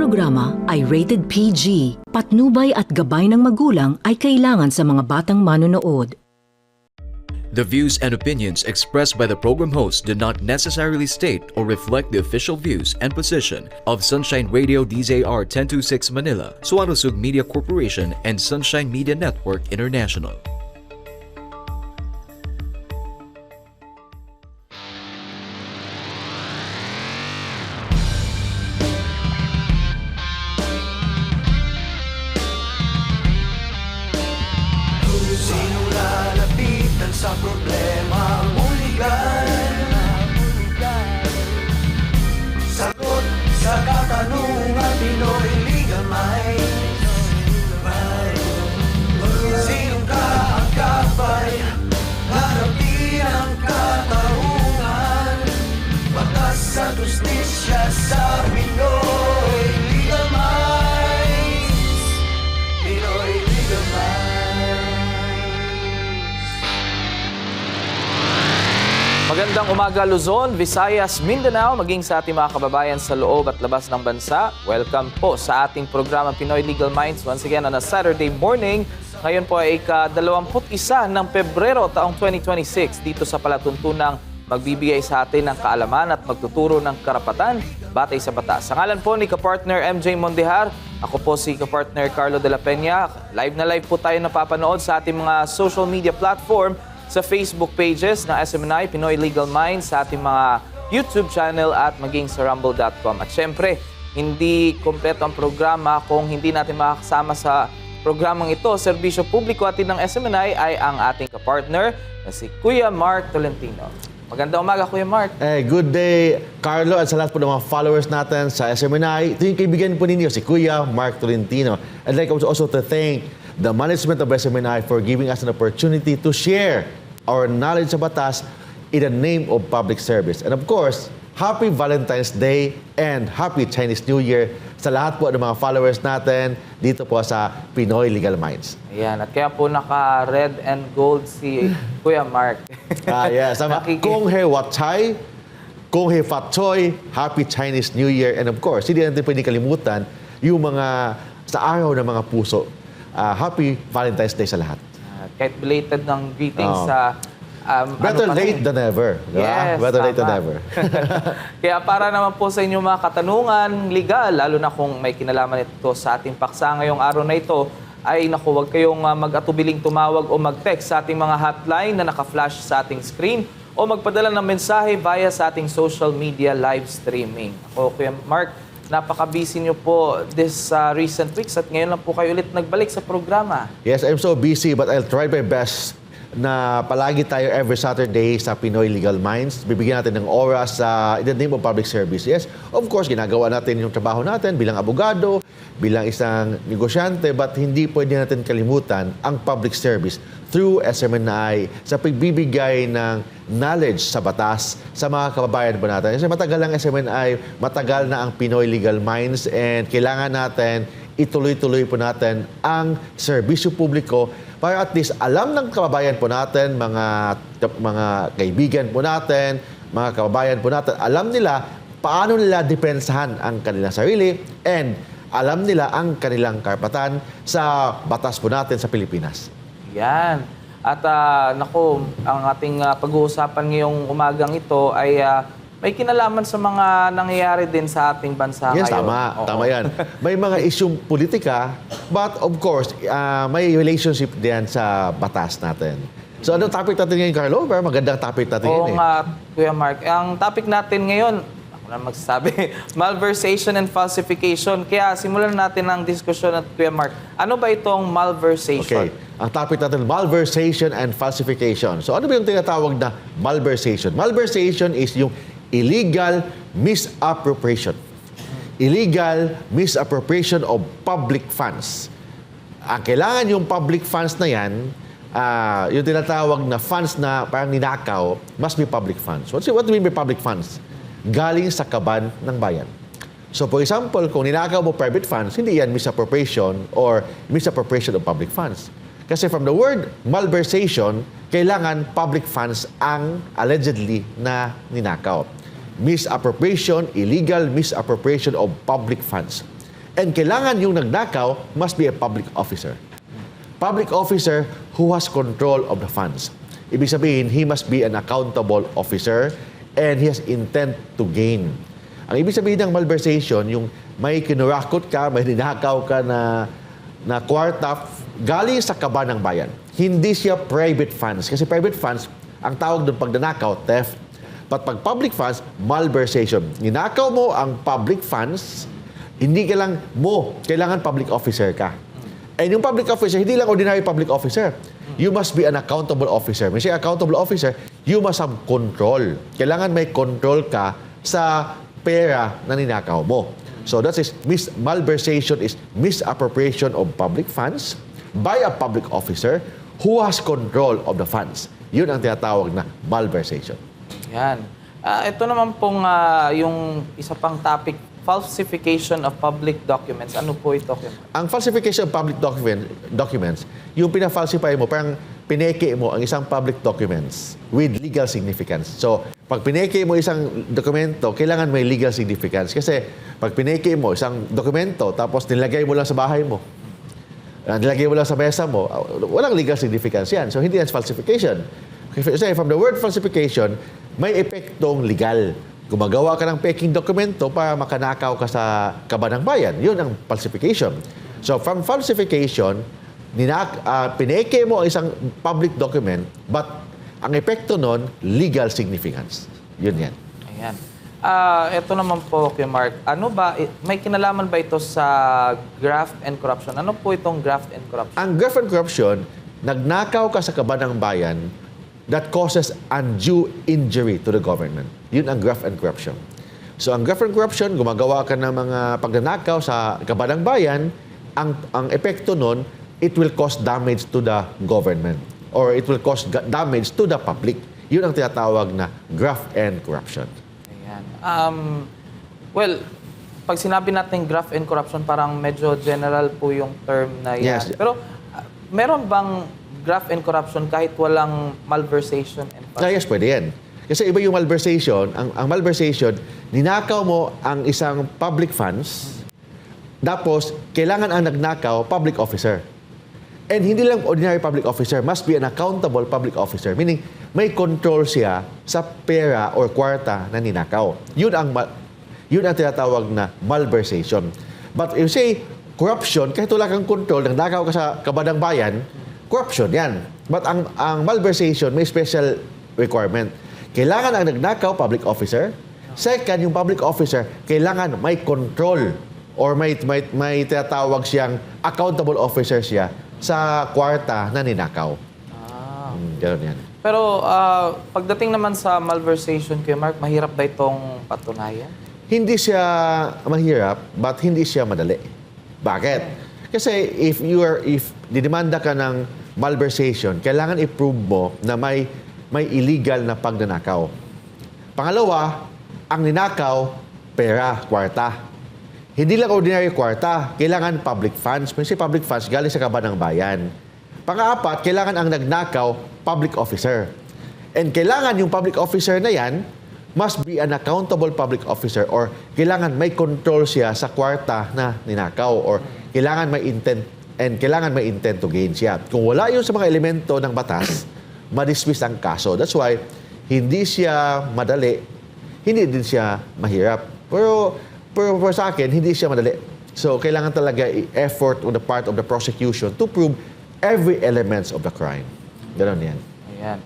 programa ay rated PG. Patnubay at gabay ng magulang ay kailangan sa mga batang manonood. The views and opinions expressed by the program host do not necessarily state or reflect the official views and position of Sunshine Radio DZR 1026 Manila, Suarosug Media Corporation, and Sunshine Media Network International. Sa problema mong ligan, sagot sa katanungan, Pinoy Legal Minds. Sinong kaagapay, harapin ang katarungan, batas sa justisya sa Pinoy Legal Minds. Pinoy Legal Minds. Magandang umaga Luzon, Visayas, Mindanao, maging sa ating mga kababayan sa loob at labas ng bansa. Welcome po sa ating programa Pinoy Legal Minds once again on a Saturday morning. Ngayon po ay ika-21 ng Pebrero taong 2026 dito sa palatuntunang magbibigay sa atin ng kaalaman at magtuturo ng karapatan batay sa batas. Sa ngalan po ni Kapartner MJ Mondehar, ako po si Kapartner Carlo de la Peña. Live na live po tayo napapanood sa ating mga social media platform, sa Facebook pages ng SMNI, Pinoy Legal Minds, sa ating mga YouTube channel at maging sa rumble.com. At syempre, hindi kompleto ang programa kung hindi natin makakasama sa programang ito. Serbisyo publiko atin ng SMNI ay ang ating kapartner na si Kuya Mark Tolentino. Magandang umaga, Kuya Mark. Good day, Carlo, at sa lahat po ng mga followers natin sa SMNI. Ito yung kaibigan po ninyo, si Kuya Mark Tolentino. I'd like also to thank the management of SMNI for giving us an opportunity to share our knowledge sa batas in the name of public service. And of course, Happy Valentine's Day and Happy Chinese New Year sa lahat po ng mga followers natin dito po sa Pinoy Legal Minds. Ayan, at kaya po naka-red and gold si Kuya Mark. Yes. Kung he watchay, kung he fatsoy, Happy Chinese New Year. And of course, hindi natin pwede kalimutan yung mga sa araw ng mga puso. Happy Valentine's Day sa lahat. Kahit belated ng greetings sa... better late than never. Yes, better tama. late than never. Kaya para naman po sa inyong mga katanungan, legal, lalo na kung may kinalaman ito sa ating paksa ngayong araw na ito, ay naku, huwag kayong mag-atubiling tumawag o mag-text sa ating mga hotline na naka-flash sa ating screen o magpadala ng mensahe via sa ating social media live streaming. Ako, Kuya Mark, napaka-busy niyo po this recent weeks at ngayon lang po kayo ulit nagbalik sa programa. Yes, I'm so busy but I'll try my best na palagi tayo every Saturday sa Pinoy Legal Minds. Bibigyan natin ng oras sa in the name of public service. Yes, of course, ginagawa natin yung trabaho natin bilang abogado, bilang isang negosyante, but hindi pwede natin kalimutan ang public service through SMNI sa pagbibigay ng knowledge sa batas sa mga kababayan po natin. Kasi matagal ang SMNI, matagal na ang Pinoy Legal Minds, and kailangan natin ituloy-tuloy po natin ang serbisyo publiko para at least alam ng kababayan po natin, mga kaibigan po natin, mga kababayan po natin, alam nila paano nila depensahan ang kanilang sarili and alam nila ang kanilang karapatan sa batas po natin sa Pilipinas. Yan. At naku, ang ating pag-uusapan ngayong umagang ito ay may kinalaman sa mga nangyayari din sa ating bansa Yes, ngayon. tama. Oo. Tama yan. May mga isyong politika, but of course, may relationship din sa batas natin. So, anong topic natin ngayon, Carlo? Pero magandang topic natin Oo ngayon. nga, Kuya Mark. Ang topic natin ngayon, ako na magsasabi, Malversation and Falsification. Kaya simulan natin ang diskusyon at Kuya Mark. Ano ba itong malversation? Okay. Ang topic natin, Malversation and Falsification. So, ano ba yung tinatawag na malversation? Malversation is yung illegal misappropriation. Illegal misappropriation of public funds. Ang kailangan yung public funds na yan, yung tinatawag na funds na parang ninakaw, must be public funds. What do you mean by public funds? Galing sa kaban ng bayan. So for example, kung ninakaw mo private funds, hindi yan misappropriation or misappropriation of public funds. Kasi from the word malversation, kailangan public funds ang allegedly na ninakaw. Misappropriation, illegal misappropriation of public funds. And kailangan yung nagnakaw must be a public officer. Public officer who has control of the funds. Ibig sabihin, he must be an accountable officer and he has intent to gain. Ang ibig sabihin ng malversation, yung may kinurakot ka, may ninakaw ka na kwarta galing sa kaba ng bayan. Hindi siya private funds. Kasi private funds, ang tawag doon pag nanakaw, theft. But pag public funds, malversation. Ninakaw mo ang public funds, hindi ka lang kailangan public officer ka. And yung public officer, hindi lang ordinary public officer. You must be an accountable officer. When you say accountable officer, you must have control. Kailangan may control ka sa pera na ninakaw mo. So that is malversation is misappropriation of public funds by a public officer who has control of the funds. Yun ang tinatawag na malversation. Yan. Ito naman pong yung isa pang topic, falsification of public documents. Ano po ito? Ang falsification of public documents, yung pinafalsify mo, parang pineke mo ang isang public documents with legal significance. So, pag pineke mo isang dokumento, kailangan may legal significance. Kasi pag pineke mo isang dokumento, tapos nilagay mo lang sa bahay mo, nilagay mo lang sa mesa mo, walang legal significance yan. So, hindi yan falsification. Kasi from the word falsification, may epektong legal. Gumagawa ka ng peking dokumento para makanakaw ka sa kaba ng bayan. Yun ang falsification. So, from falsification, pineke mo ang isang public document, but ang epekto nun, legal significance. Yun yan. Ayan. Ito naman po, Kuya Mark, ano ba, may kinalaman ba ito sa graft and corruption? Ano po itong graft and corruption? Ang graft and corruption, nagnakaw ka sa kaba ng bayan that causes undue injury to the government. Yun ang graft and corruption. So, ang graft and corruption, gumagawa ka ng mga pagnanakaw sa kaba ng bayan, ang epekto nun, it will cause damage to the government or it will cause damage to the public. Yun ang tinatawag na graft and corruption. Ayan. Well, pag sinabi natin graft and corruption, parang medyo general po yung term na yan. Yes. Pero meron bang graft and corruption kahit walang malversation and Yes, pwede yan. Kasi iba yung malversation. Ang malversation, ninakaw mo ang isang public funds, tapos kailangan ang nagnakaw, public officer. And hindi lang ordinary public officer, must be an accountable public officer. Meaning, may control siya sa pera or kwarta na ninakaw. Yun ang tinatawag na malversation. But if you say corruption, kahit wala kang control, nagnakaw ka sa kabadang bayan, corruption yan. But ang malversation, may special requirement. Kailangan ang nagnakaw, public officer. Second, yung public officer, kailangan may control or may tinatawag siyang accountable officer siya sa kwarta na ninakaw. Ganun yan. Pero pagdating naman sa malversation, Kuya Mark, mahirap ba itong patunayan? Hindi siya mahirap, but hindi siya madali. Bakit? Kasi if didemanda ka ng malversation, kailangan i-prove mo na may illegal na pagnanakaw. Pangalawa, ang ninakaw, pera, kwarta. Hindi lang ordinary kwarta, kailangan public funds. Kasi public funds galing sa kaba ng bayan. Pang-apat, kailangan ang nagnakaw, public officer. And kailangan yung public officer na yan, must be an accountable public officer or kailangan may control siya sa kwarta na ninakaw or kailangan may intent to gain siya. Kung wala yun sa mga elemento ng batas, madismiss ang kaso. That's why, hindi siya madali, hindi din siya mahirap. Pero sa akin, hindi siya madali. So, kailangan talaga effort on the part of the prosecution to prove every elements of the crime. Ganon yan. Ayan.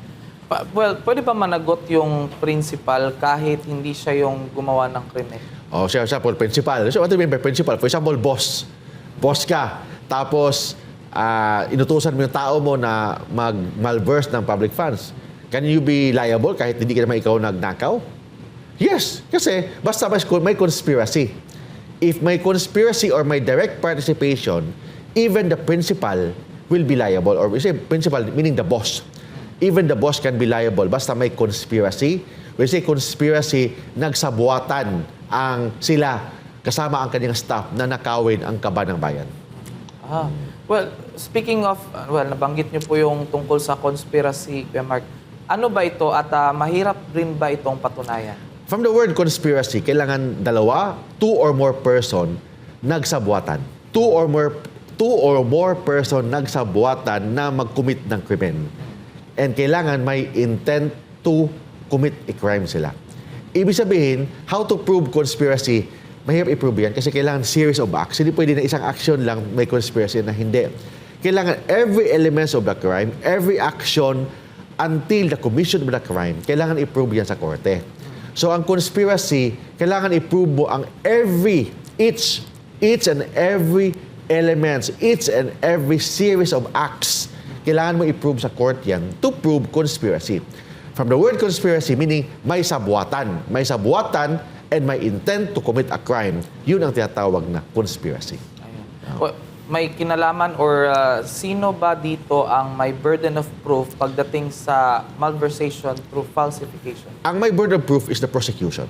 Well, pwede ba managot yung principal kahit hindi siya yung gumawa ng krimen? Oh, siya po, principal. So, what do you mean by principal? For example, boss. Boss ka. Tapos, inutusan mo yung tao mo na mag-malverse ng public funds. Can you be liable kahit hindi ka naman ikaw nagnakaw? Yes, kasi basta may conspiracy. If may conspiracy or may direct participation, even the principal will be liable. Or we say principal, meaning the boss. Even the boss can be liable basta may conspiracy. We say conspiracy, nagsabuatan sila kasama ang kanyang staff na nakawin ang kaba ng bayan. Well, speaking of, nabanggit niyo po yung tungkol sa conspiracy, Kuya Mark. Ano ba ito at mahirap rin ba itong patunayan? From the word conspiracy, kailangan 2 or more person nagsabuatan. Two or more person nagsabuatan na mag-commit ng krimen. And kailangan may intent to commit a crime sila. Ibig sabihin, how to prove conspiracy, mahirap i-prove yan kasi kailangan series of acts. Hindi pwede na isang action lang may conspiracy na hindi. Kailangan every elements of the crime, every action until the commission of the crime, kailangan i-prove yan sa korte. So ang conspiracy, kailangan i-prove mo ang each and every elements, each and every series of acts, kailangan mo i-prove sa court yan to prove conspiracy. From the word conspiracy, meaning may sabuatan and may intent to commit a crime. Yun ang tinatawag na conspiracy. Ayun. May kinalaman or sino ba dito ang may burden of proof pagdating sa malversation through falsification? Ang may burden of proof is the prosecution.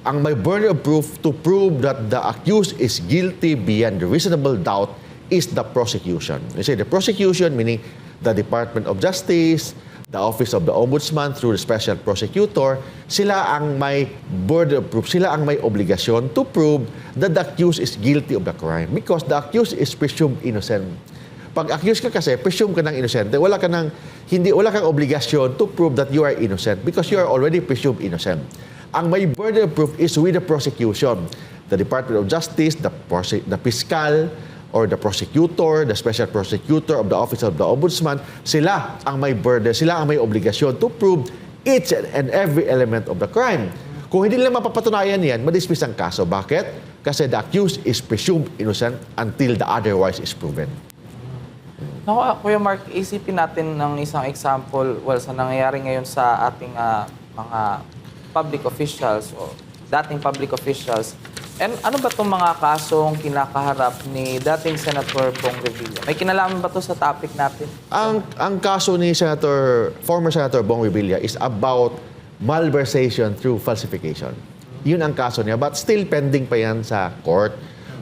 Ang may burden of proof to prove that the accused is guilty beyond reasonable doubt is the prosecution. You say the prosecution, meaning the Department of Justice, the Office of the Ombudsman through the Special Prosecutor, sila ang may burden of proof, sila ang may obligasyon to prove that the accused is guilty of the crime because the accused is presumed innocent. Pag accused ka kasi, presume ka ng innocent, wala kang obligasyon to prove that you are innocent because you are already presumed innocent. Ang may burden of proof is with the prosecution. The Department of Justice, the fiscal, or the prosecutor, the special prosecutor of the Office of the Ombudsman, sila ang may burden, sila ang may obligasyon to prove each and every element of the crime. Kung hindi nila mapapatunayan yan, madismiss ang kaso. Bakit? Kasi the accused is presumed innocent until the otherwise is proven. Naku, Kuya Mark, isipin natin ng isang example sa nangyayari ngayon sa ating mga public officials o dating public officials. And ano ba itong mga kasong kinakaharap ni dating Senator Bong Revilla? May kinalaman ba ito sa topic natin? Ang kaso ni former Senator Bong Revilla is about malversation through falsification. Yun ang kaso niya, but still pending pa yan sa court.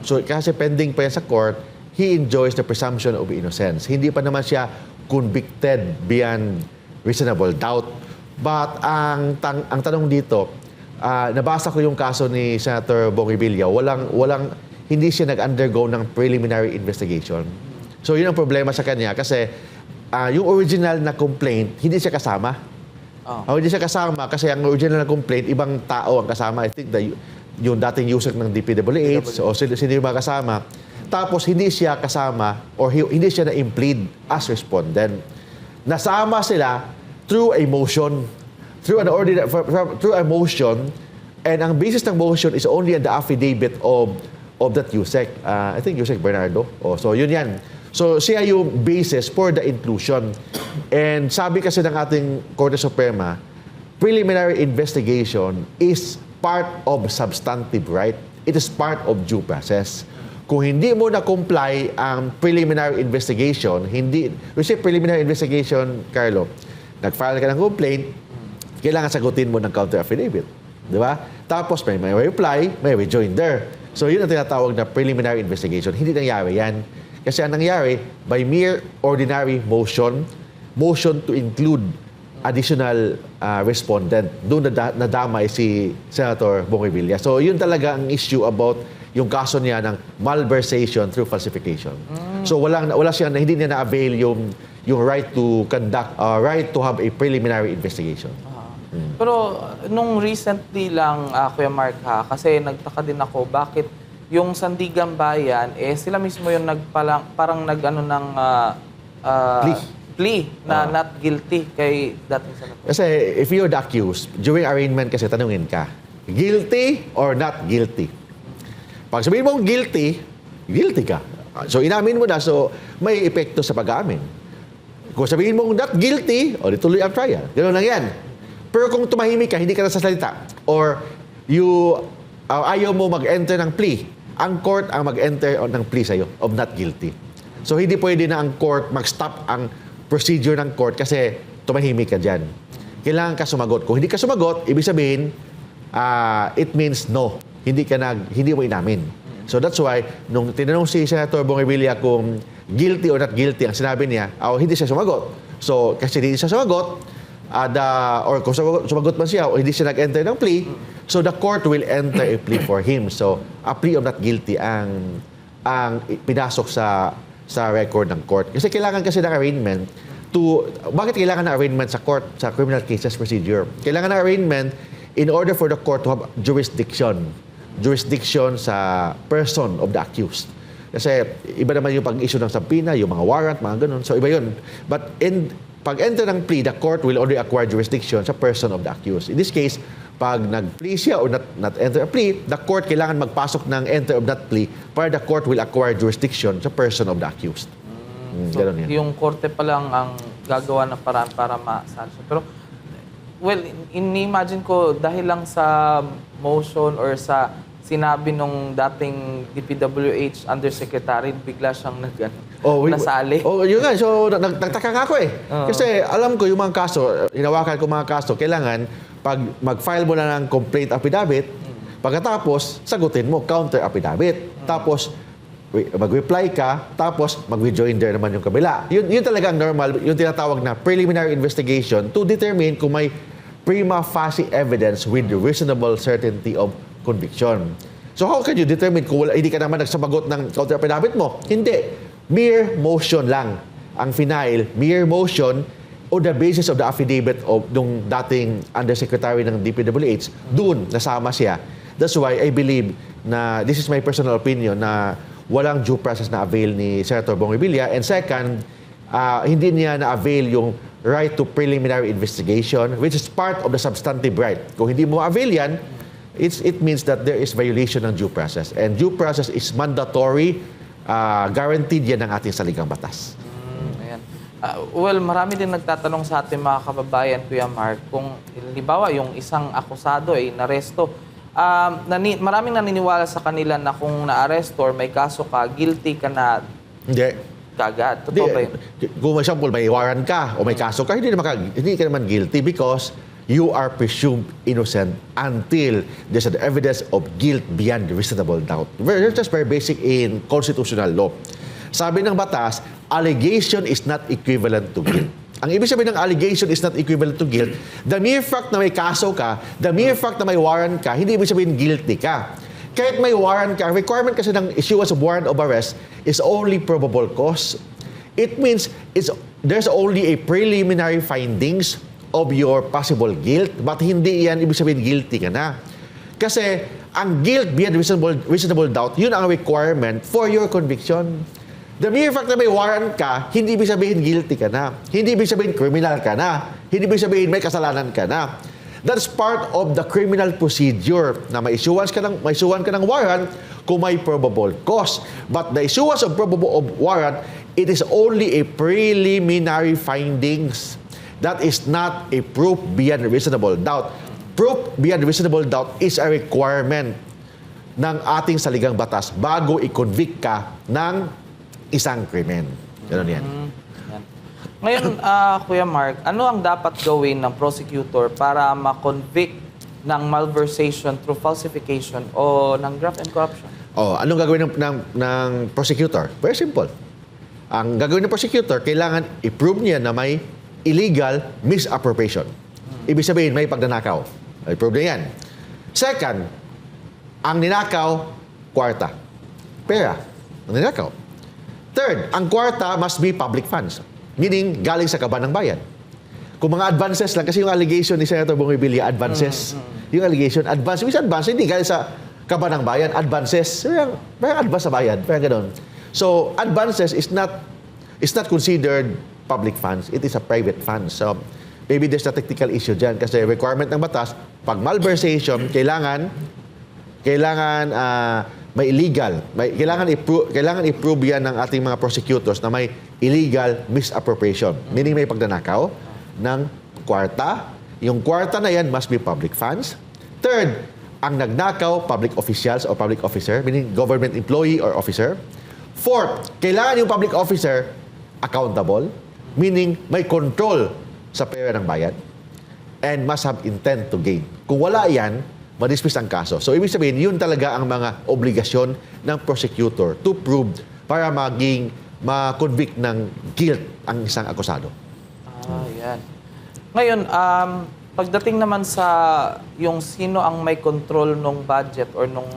So kasi pending pa yan sa court, he enjoys the presumption of innocence. Hindi pa naman siya convicted beyond reasonable doubt. But ang tanong dito, nabasa ko yung kaso ni Senator Bong Revilla, hindi siya nag-undergo ng preliminary investigation. So yun ang problema sa kanya kasi yung original na complaint, hindi siya kasama. Hindi siya kasama kasi ang original na complaint, ibang tao ang kasama. I think yung dating user ng DPWH o sino yung mga kasama. Tapos hindi siya kasama or hindi siya na-implead as respondent. Nasama sila through a motion. Through a motion, and ang basis ng motion is only the affidavit of that USEC. I think USEC Bernardo. So yun yan. So siya yung basis for the inclusion. And sabi kasi ng ating Korte Suprema, preliminary investigation is part of substantive right. It is part of due process. Kung hindi mo na-comply ang preliminary investigation, preliminary investigation, Carlo, nag-file ka ng complaint, kailangan sagutin mo ng counter affidavit. Di ba? Tapos may reply, may rejoinder. So yun ang tinatawag na preliminary investigation. Hindi nangyari yan. Kasi ang nangyari, by mere ordinary motion to include additional respondent, doon nadamay si Senator Bong Revilla. So yun talaga ang issue about yung kaso niya ng malversation through falsification. So hindi niya na-avail yung right to conduct, right to have a preliminary investigation. Pero nung recently lang, Kuya Mark, kasi nagtaka din ako, bakit yung Sandigan Bayan, sila mismo yung parang nag-ano ng plea na not guilty kay dating Senator. Kasi if you're the accused, during arraignment kasi tanungin ka, guilty or not guilty? Pag sabihin mo guilty, guilty ka. So inamin mo na, so may epekto sa pag-aamin. Kung sabihin mo not guilty, o dituloy ang trial. Ganoon lang yan. Pero kung tumahimik ka, hindi ka nasasalita, or ayaw mo mag-enter ng plea, ang court ang mag-enter ng plea sa'yo of not guilty. So hindi pwede na ang court mag-stop ang procedure ng court kasi tumahimik ka dyan. Kailangan ka sumagot. Kung hindi ka sumagot, ibig sabihin, it means no. Hindi mo inamin. So that's why, nung tinanong si Senator Bong Revilla kung guilty or not guilty, ang sinabi niya, hindi siya sumagot. So kasi hindi siya sumagot, or kung sumagot man siya o hindi siya nag-enter ng plea, So the court will enter a plea for him. So a plea of not guilty ang pinasok sa record ng court. Kasi kailangan kasi ng arraignment bakit kailangan ng arraignment sa court, sa criminal cases procedure? Kailangan ng arraignment in order for the court to have jurisdiction sa person of the accused. Kasi iba naman yung pag-issue ng subpoena, yung mga warrant, mga ganun. So iba yun. But pag-enter ng plea, the court will only acquire jurisdiction sa person of the accused. In this case, pag nag-plea siya or not enter a plea, the court kailangan magpasok ng enter of that plea para the court will acquire jurisdiction sa person of the accused. So, yung korte pa lang ang gagawa ng paraan para ma-sanction. Pero, well, in-imagine ko, dahil lang sa motion or sa sinabi nung dating DPWH Undersecretary, bigla siyang nasali. Yun nga. So, nagtaka nga ako eh. Kasi alam ko yung mga kaso, hinawakan ko mga kaso, kailangan pag mag-file mo na ng complaint affidavit, pagkatapos, sagutin mo, counter affidavit. Tapos, mag-reply ka, tapos mag-rejoinder naman yung kabila. Yun talaga ang normal, yung tinatawag na preliminary investigation to determine kung may prima facie evidence with reasonable certainty of conviction. So how can you determine kung hindi ka naman nagsabagot ng counter affidavit mo? Hindi. Mere motion lang ang final. Mere motion on the basis of the affidavit of nung dating undersecretary ng DPWH, dun nasama siya. That's why I believe na this is my personal opinion na walang due process na avail ni Senator Bong Revilla. And second, hindi niya na-avail yung right to preliminary investigation, which is part of the substantive right. Kung hindi mo avail yan, it means that there is violation ng due process. And due process is mandatory, guaranteed yan ng ating saligang batas. Ayan. Well, marami din nagtatanong sa ating mga kababayan, Kuya Mark, kung halimbawa yung isang akusado ay naresto, maraming naniniwala sa kanila na kung na-arresto or may kaso ka, guilty ka na kagad. Totoo ba yun? Kung example, may warrant ka o may kaso ka, hindi ka naman guilty because you are presumed innocent until there's an evidence of guilt beyond reasonable doubt. Just very basic in constitutional law. Sabi ng batas, allegation is not equivalent to guilt. Ang ibig sabihin ng allegation is not equivalent to guilt. The mere fact na may kaso ka, the mere fact na may warrant ka, hindi ibig sabihin guilty ka. Kahit may warrant ka, requirement kasi ng issuance of warrant of arrest is only probable cause. It means there's only a preliminary findings of your possible guilt, but hindi yan ibig sabihin guilty ka na. Kasi ang guilt beyond reasonable doubt, yun ang requirement for your conviction. The mere fact na may warrant ka, hindi ibig sabihin guilty ka na. Hindi ibig sabihin criminal ka na. Hindi ibig sabihin may kasalanan ka na. That's part of the criminal procedure na may issuance ka ng warrant kung may probable cause. But the issuance of probable warrant, it is only a preliminary findings. That is not a proof beyond reasonable doubt. Proof beyond reasonable doubt is a requirement ng ating saligang batas bago i-convict ka ng isang krimen. Ganun yan. Ngayon, Kuya Mark, ano ang dapat gawin ng prosecutor para ma-convict ng malversation through falsification o ng graft and corruption? Anong gagawin ng prosecutor? Very simple. Ang gagawin ng prosecutor, kailangan i-prove niya na may illegal misappropriation. Ibig sabihin, may pagnanakaw. I-prove niya yan. Second, ang ninakaw, kwarta. Pera. Ang ninakaw. Third, ang kwarta must be public funds. Meaning, galing sa kaban ng bayan. Kung mga advances lang, kasi yung allegation ni Senator Bong Revilla, advances. Yung allegation, advance. Which advance? Hindi galing sa kaban ng bayan, advances. May advance sa bayan. Parang ganun. So, advances is not considered public funds. It is a private fund. So, maybe there's a technical issue dyan kasi requirement ng batas, pag malversation, kailangan may illegal. Kailangan i-prove yan ng ating mga prosecutors na may illegal misappropriation. Meaning may pagnanakaw ng kwarta. Yung kwarta na yan must be public funds. Third, ang nagnakaw, public officials or public officer, meaning government employee or officer. Fourth, kailangan yung public officer accountable, meaning may control sa pera ng bayan and must have intent to gain. Kung wala yan, ma-dismiss ang kaso. So, ibig sabihin, yun talaga ang mga obligasyon ng prosecutor to prove para ma-convict ng guilt ang isang akusado. Yan. Ngayon, pagdating naman sa yung sino ang may control ng budget or nung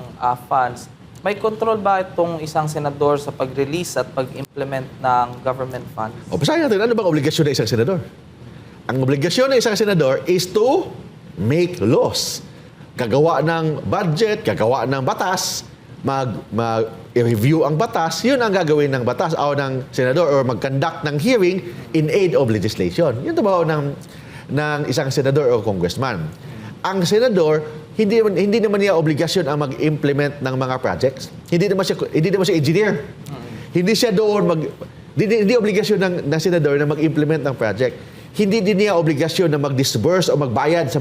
funds, may control ba itong isang senador sa pag-release at pag-implement ng government funds? O, basahin natin, ano bang obligasyon ng isang senador? Ang obligasyon ng isang senador is to make laws. Gagawa ng budget, gagawa ng batas, mag-review ang batas, yun ang gagawin ng batas o ng senador or mag-conduct ng hearing in aid of legislation. Yun trabaho ng isang senador o congressman. Ang senador, hindi naman niya obligasyon ang mag-implement ng mga projects. Hindi naman siya engineer. Hindi siya doon hindi obligasyon ng senador na mag-implement ng project. Hindi din niya obligasyon na mag-disburse o magbayad sa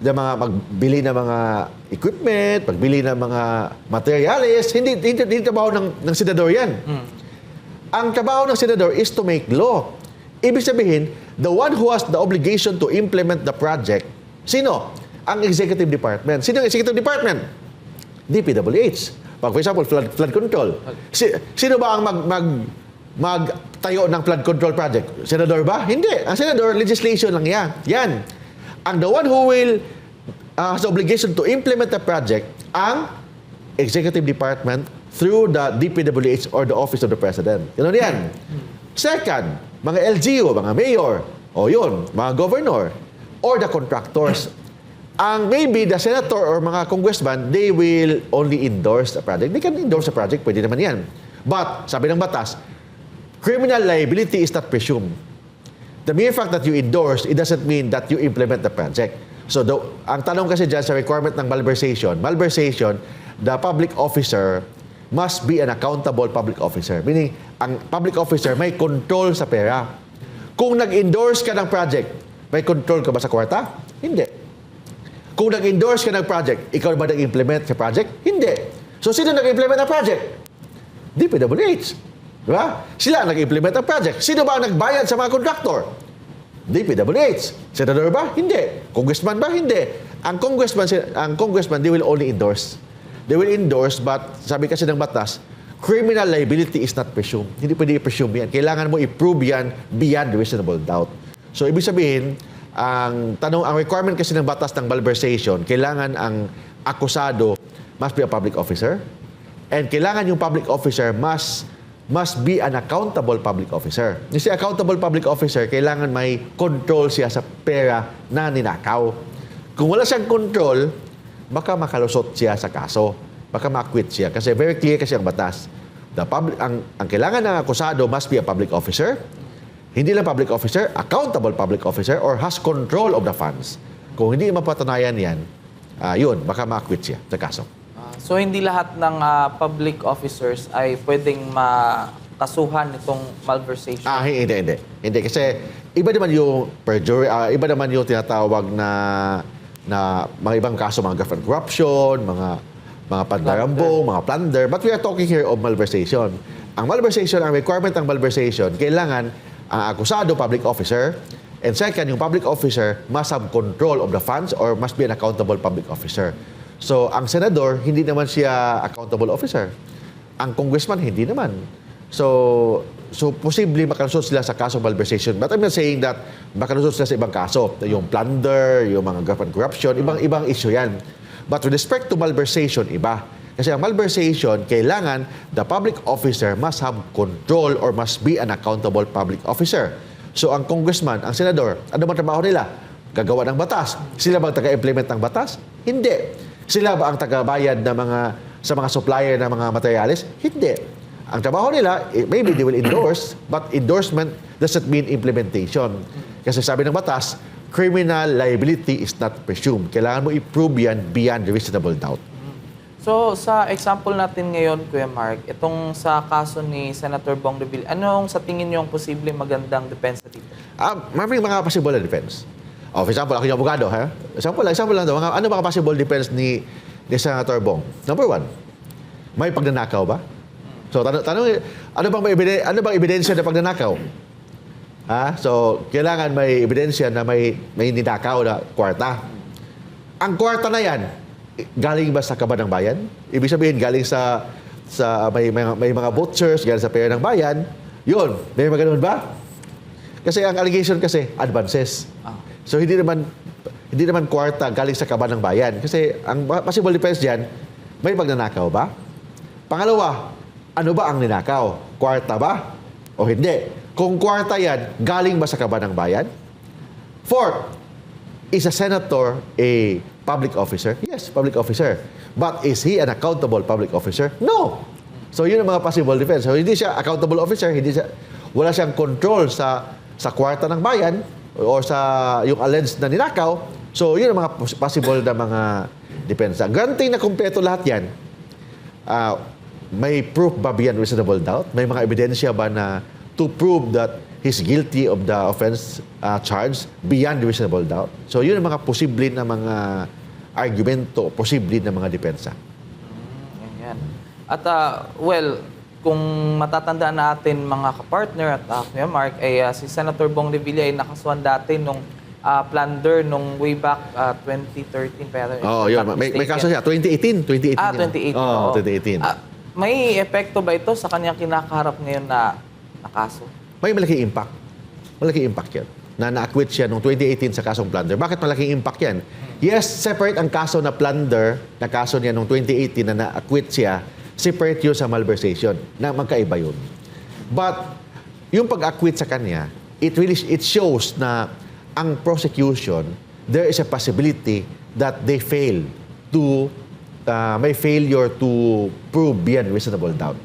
mga magbili ng mga equipment, pagbili ng mga materials. Hindi trabaho ng senador yan. Ang trabaho ng senador is to make law. Ibig sabihin, the one who has the obligation to implement the project, sino? Ang executive department. Sino ang executive department? DPWH. For example, flood control. Sino ba ang magtayo ng flood control project? Senador ba? Hindi. Ang senador, legislation lang yan. Ang the one who will has the obligation to implement the project, ang executive department through the DPWH or the Office of the President. Ganun yan. Second, mga LGU, mga mayor, mga governor, or the contractors. Maybe the senator or mga congressman, they will only endorse the project. They can endorse the project, pwede naman yan. But, sabi ng batas, criminal liability is not presumed. The mere fact that you endorse, it doesn't mean that you implement the project. So, ang tanong kasi dyan sa requirement ng malversation, the public officer must be an accountable public officer. Meaning, ang public officer may control sa pera. Kung nag-endorse ka ng project, may control ka ba sa kwarta? Hindi. Kung nag-endorse ka ng project, ikaw ba nag-implement sa project? Hindi. So, sino nag-implement ng project? DPWH. Diba? Sila ang nag-implement ng project. Sino ba ang nagbayad sa mga contractor? DPWH. Senador ba? Hindi. Congressman ba? Hindi. Ang congressman, they will only endorse. They will endorse, but sabi kasi ng batas, criminal liability is not presumed. Hindi pwede i-presume yan. Kailangan mo i-prove yan beyond reasonable doubt. So, ibig sabihin, ang requirement kasi ng batas ng malversation, kailangan ang akusado must be a public officer, and kailangan yung public officer must be an accountable public officer. Yung si accountable public officer, kailangan may control siya sa pera na ninakaw. Kung wala siyang control, baka makalusot siya sa kaso. Baka ma-acquit siya. Kasi very clear kasi ang batas. Ang kailangan ng akusado must be a public officer. Hindi lang public officer, accountable public officer, or has control of the funds. Kung hindi mapatunayan yan, baka ma-acquit siya sa kaso. So, hindi lahat ng public officers ay pwedeng makasuhan itong malversation? Hindi. Hindi. Kasi iba naman yung perjury, iba naman yung tinatawag na mga ibang kaso, mga government corruption, mga pandarambong, mga plunder. But we are talking here of malversation. Ang requirement ng malversation, kailangan ang akusado, public officer, and second, yung public officer must have control of the funds or must be an accountable public officer. So, ang senador, hindi naman siya accountable officer. Ang congressman, hindi naman. So posibly makalusot sila sa kaso malversation. But I'm not saying that makalusot sila sa ibang kaso. Yung plunder, yung mga government corruption, ibang issue yan. But with respect to malversation, iba. Kasi ang malversation, kailangan the public officer must have control or must be an accountable public officer. So ang congressman, ang senador, ano bang trabaho nila? Gagawa ng batas. Sila ba ang taga-implement ng batas? Hindi. Sila ba ang taga-bayad sa mga supplier ng mga materials? Hindi. Ang trabaho nila, maybe they will endorse, but endorsement doesn't mean implementation. Kasi sabi ng batas, criminal liability is not presumed. Kailangan mo i-prove yan beyond reasonable doubt. So, sa example natin ngayon, Kuya Mark, itong sa kaso ni Senator Bong Revilla, anong sa tingin niyo ang posibleng magandang depensa dito? Maraming mga possible na defense. For example, ako yung abogado, ha? Example lang daw. Ano mga possible defense ni Senator Bong? Number one, may pagnanakaw ba? So, tanong, ano bang ebidensya na pagnanakaw? So, kailangan may ebidensya na may ninakaw na kwarta. Ang kwarta na yan, galing ba sa kaban ng bayan? Ibig sabihin, galing sa may mga vouchers, galing sa pera ng bayan. Yun, may mga ganun ba? Kasi ang allegation kasi, advances. So hindi naman kwarta galing sa kaban ng bayan. Kasi ang possible defense diyan, may magnanakaw ba? Pangalawa, ano ba ang ninakaw? Kwarta ba? O hindi? Kung kwarta yan, galing ba sa kaban ng bayan? Fourth, is a senator a public officer? Yes, public officer. But is he an accountable public officer? No. So yun ang mga possible defense. So hindi siya accountable officer, wala siyang control sa kwarta ng bayan o sa yung alleged na ninakaw. So yun ang mga possible na mga depensa. Granting na kumpleto lahat yan, may proof ba beyond reasonable doubt? May mga ebidensya ba na to prove that he's guilty of the offense charge beyond reasonable doubt? So yun ang mga posible na mga argumento, posible na mga depensa. Yan. At well, kung matatandaan natin mga kapartner at Kuya Mark, ay si Senator Bong Revilla ay nakasuhan dati nung plunder nung way back 2013. Pero Yun. May kaso siya. 2018. 2018. Oo, 2018. May epekto ba ito sa kanyang kinakaharap ngayon na kaso? May malaking impact. Malaking impact yan. Na-acquit siya noong 2018 sa kasong plunder. Bakit malaking impact yan? Yes, separate ang kaso na plunder, na kaso niya noong 2018 na na-acquit siya, separate yun sa malversation, na magkaiba yun. But, yung pag-acquit sa kanya, it shows na ang prosecution, there is a possibility that they fail to, may failure to prove beyond reasonable doubt.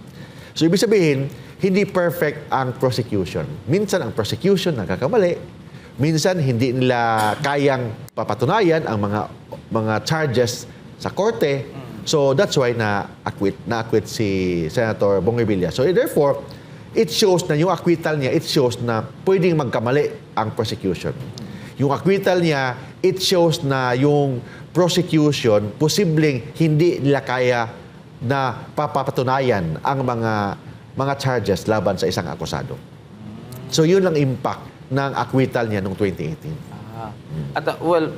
So, ibig sabihin, hindi perfect ang prosecution. Minsan ang prosecution nagkakamali. Minsan hindi nila kayang papatunayan ang mga charges sa korte. So that's why na-acquit si Senator Bong Revilla. So therefore, it shows na yung acquittal niya, it shows na pwedeng magkamali ang prosecution. Yung acquittal niya, it shows na yung prosecution posibleng hindi nila kaya na papatunayan ang mga charges laban sa isang akusado. So yun ang impact ng acquittal niya noong 2018. At well,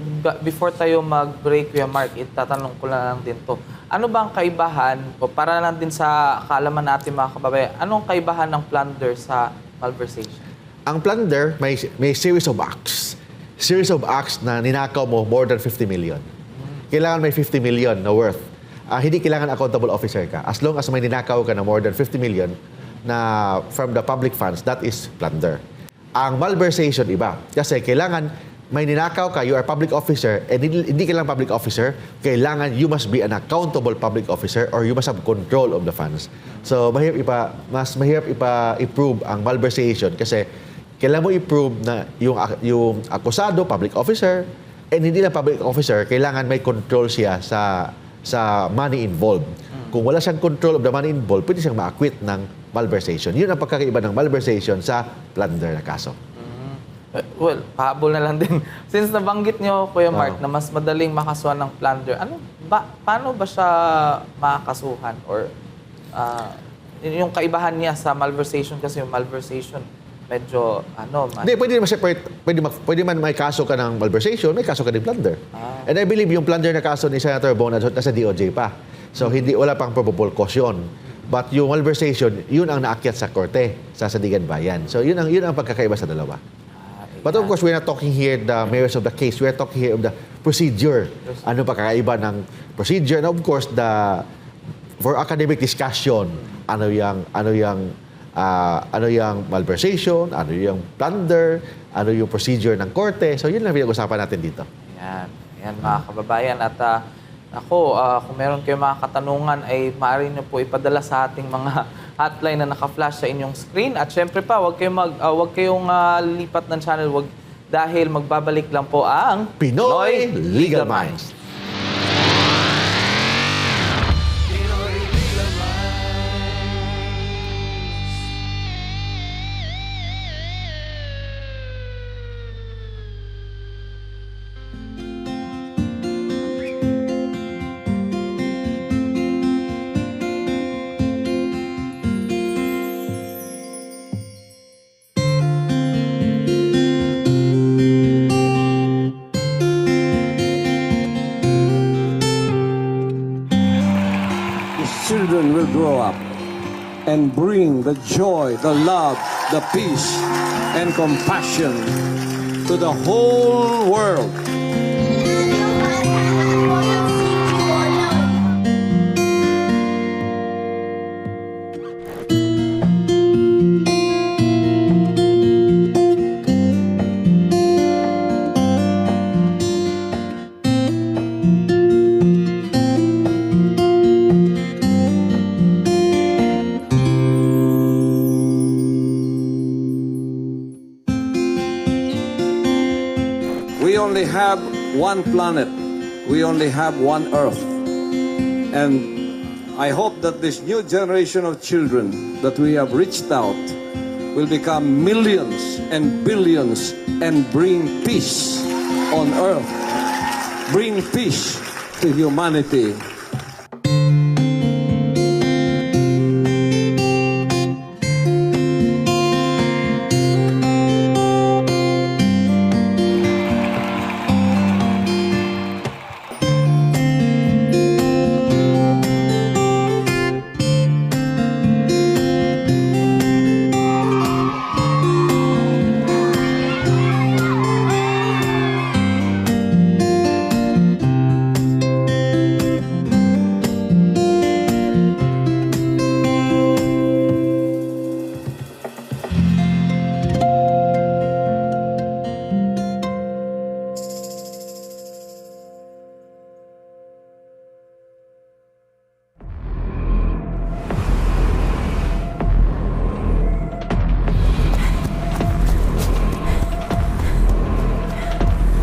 before tayo mag-break, Kuya Mark, itatanong ko lang din to. Ano ba ang kaibahan, o para lang din sa kaalaman natin mga kababayan, anong kaibahan ng plunder sa malversation? Ang plunder, may series of acts. Series of acts na ninakaw mo more than 50 million. Kailangan may 50 million na worth. Hindi kailangan accountable officer ka. As long as may ninakaw ka na more than 50 million na from the public funds, that is plunder. Ang malversation, iba. Kasi kailangan may ninakaw ka, you are public officer, and hindi ka lang public officer, kailangan you must be an accountable public officer or you must have control of the funds. So, mas mahirap i-prove ang malversation kasi kailangan mo i-prove na yung akusado, public officer, and hindi lang public officer, kailangan may control siya sa money involved. Kung wala siyang control of the money involved, pwede siyang ma-acquit ng malversation. Yun ang pagkakaiba ng malversation sa plunder na kaso. Well, pahabol na lang din. Since nabanggit niyo, Kuya Mark, na mas madaling makasuhan ng plunder, paano ba siya makakasuhan? Or yung kaibahan niya sa malversation, kasi yung malversation, medyo, Hindi, pwede naman separate. Pwede man may kaso ka ng malversation, may kaso ka ng plunder. And I believe yung plunder na kaso ni Senator Bong nasa DOJ pa. So, wala pang probable cause yun. But yung malversation, yun ang naakyat sa korte, sa Sandigan Bayan. So, yun ang pagkakaiba sa dalawa. But of course, we're not talking here the merits of the case. We're talking here of the procedure. Ano pagkakaiba ng procedure? And of course, for academic discussion, ano yung malversation, ano yung plunder, ano yung procedure ng korte. So, yun lang pinag-usapan natin dito. Yan mga kababayan. At kung meron kayong mga katanungan, ay maaari nyo po ipadala sa ating mga hotline na naka-flash sa inyong screen. At syempre pa, huwag kayong lipat ng channel, dahil magbabalik lang po ang Pinoy Legal Minds. Children will grow up and bring the joy, the love, the peace, and compassion to the whole world. We only have one planet. We only have one Earth. And I hope that this new generation of children that we have reached out will become millions and billions and bring peace on Earth. Bring peace to humanity.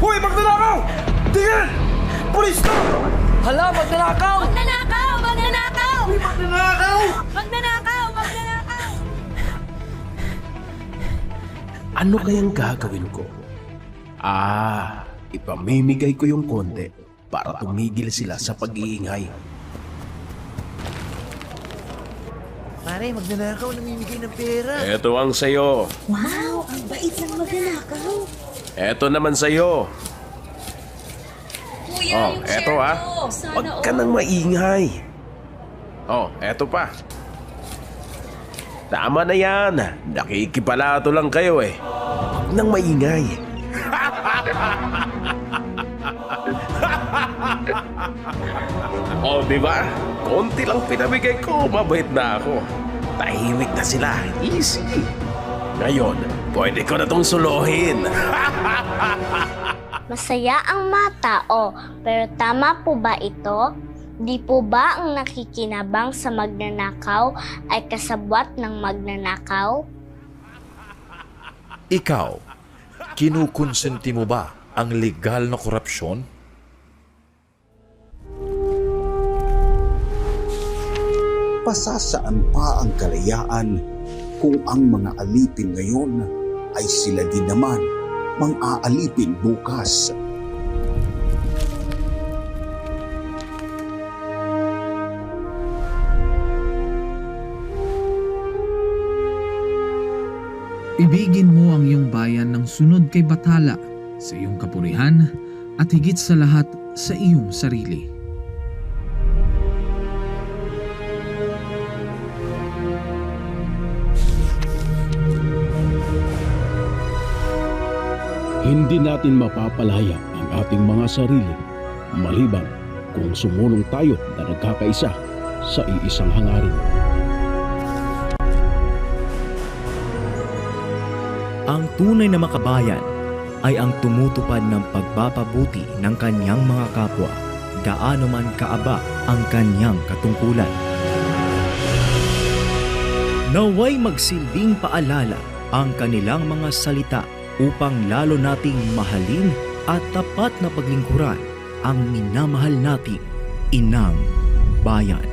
Hoy, magnanakaw! Tingin! Pulis to! Hala, magnanakaw! Magnanakaw! Magnanakaw! Hoy, magnanakaw! Magnanakaw! Magnanakaw! Ano kayang gagawin ko? Ipamimigay ko yung konti para tumigil sila sa pag-iingay. Pare, magnanakaw, namimigay ng pera. Eto ang sayo. Wow! Ang bait ng magnanakaw! Eto naman sayo. Kuya, yung eto share ko! Sana Huwag ka nang maingay. Eto pa. Tama na yan. Nakikipalato lang kayo eh. Huwag nang maingay. Di ba? Konti lang pinamigay ko, mabait na ako. Tahimik na sila. Easy. Ngayon, pwede ko na tong suluhin. Masaya ang mga tao, pero tama po ba ito? Di po ba ang nakikinabang sa magnanakaw ay kasabwat ng magnanakaw? Ikaw, kinukonsenti mo ba ang legal na korupsyon? Pasasaan pa ang kalayaan kung ang mga alipin ngayon ay sila din naman mang-aalipin bukas. Ibigin mo ang iyong bayan ng sunod kay Bathala sa iyong kapurihan at higit sa lahat sa iyong sarili. Hindi natin mapapalaya ang ating mga sarili maliban kung sumulong tayo na nagkakaisa sa iisang hangarin. Ang tunay na makabayan ay ang tumutupad ng pagpapabuti ng kanyang mga kapwa, gaano man kaaba ang kanyang katungkulan. Naway magsilbing paalala ang kanilang mga salita upang lalo nating mahalin at tapat na paglingkuran ang minamahal nating inang bayan.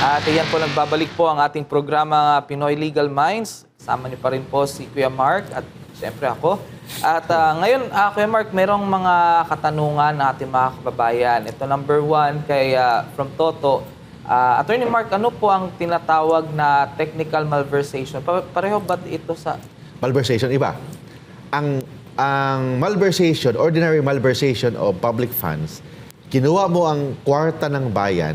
At iyan po, nagbabalik po ang ating programa Pinoy Legal Minds. Kasama niyo pa rin po si Kuya Mark at siyempre ako. At ngayon, Kuya Mark, merong mga katanungan na ating mga kababayan. Ito number 1 kay from Toto. Attorney Mark, ano po ang tinatawag na technical malversation? Pareho ba ito sa... Malversation, iba. Ang malversation, ordinary malversation of public funds, kinuha mo ang kwarta ng bayan,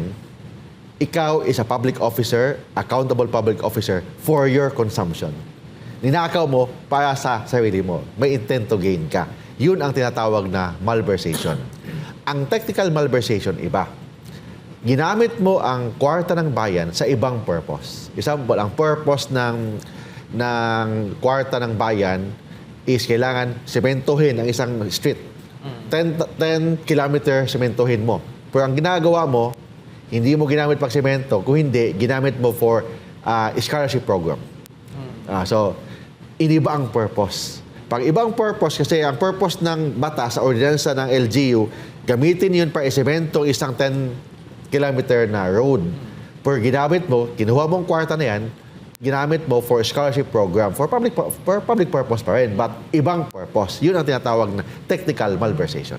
ikaw is a public officer, accountable public officer for your consumption. Ninakaw mo para sa sarili mo. May intent to gain ka. Yun ang tinatawag na malversation. Ang technical malversation, iba. Ginamit mo ang kwarta ng bayan sa ibang purpose. Example, ang purpose ng kwarta ng bayan is kailangan sementohin ang isang street. 10 kilometer sementohin mo. Pero ang ginagawa mo, hindi mo ginamit pag semento. Kung hindi, ginamit mo for scholarship program. So, iniba ang purpose. Pag ibang purpose, kasi ang purpose ng batas sa ordinansa ng LGU, gamitin yun para isemento isang 10 kilometer na road. Pero ginamit mo, kinuha mong kwarta na yan, ginamit mo for scholarship program, for public purpose pa rin, but ibang purpose. Yun ang tinatawag na technical malversation.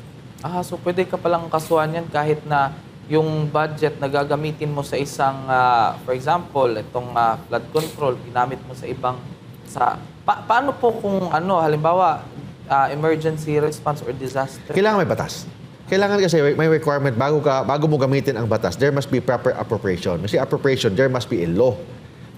So pwede ka palang kasuhan yan kahit na yung budget na gagamitin mo sa isang, for example, itong flood control, ginamit mo sa ibang, paano po kung halimbawa, emergency response or disaster? Kailangan may batas. Kailangan kasi may requirement bago mo gamitin ang batas, there must be proper appropriation. Kasi appropriation, there must be a law.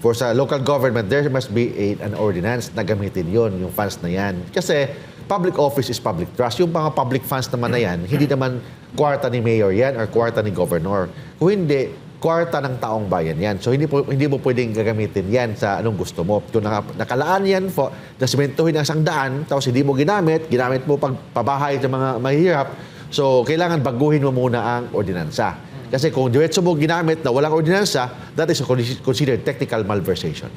For sa local government, there must be an ordinance na gamitin yon yung funds na yan. Kasi public office is public trust. Yung mga public funds naman na yan, hindi naman kwarta ni mayor yan or kwarta ni governor. Kung hindi, kwarta ng taong bayan yan. So hindi mo pwedeng gagamitin yan sa anong gusto mo. Kung nakalaan yan, nasimentohin ang isang daan, tapos hindi mo ginamit mo pagpabahay sa mga mahihirap, so kailangan baguhin mo muna ang ordinansa. Kasi kung diretso mo ginamit na walang ordinansa, that is considered technical malversation.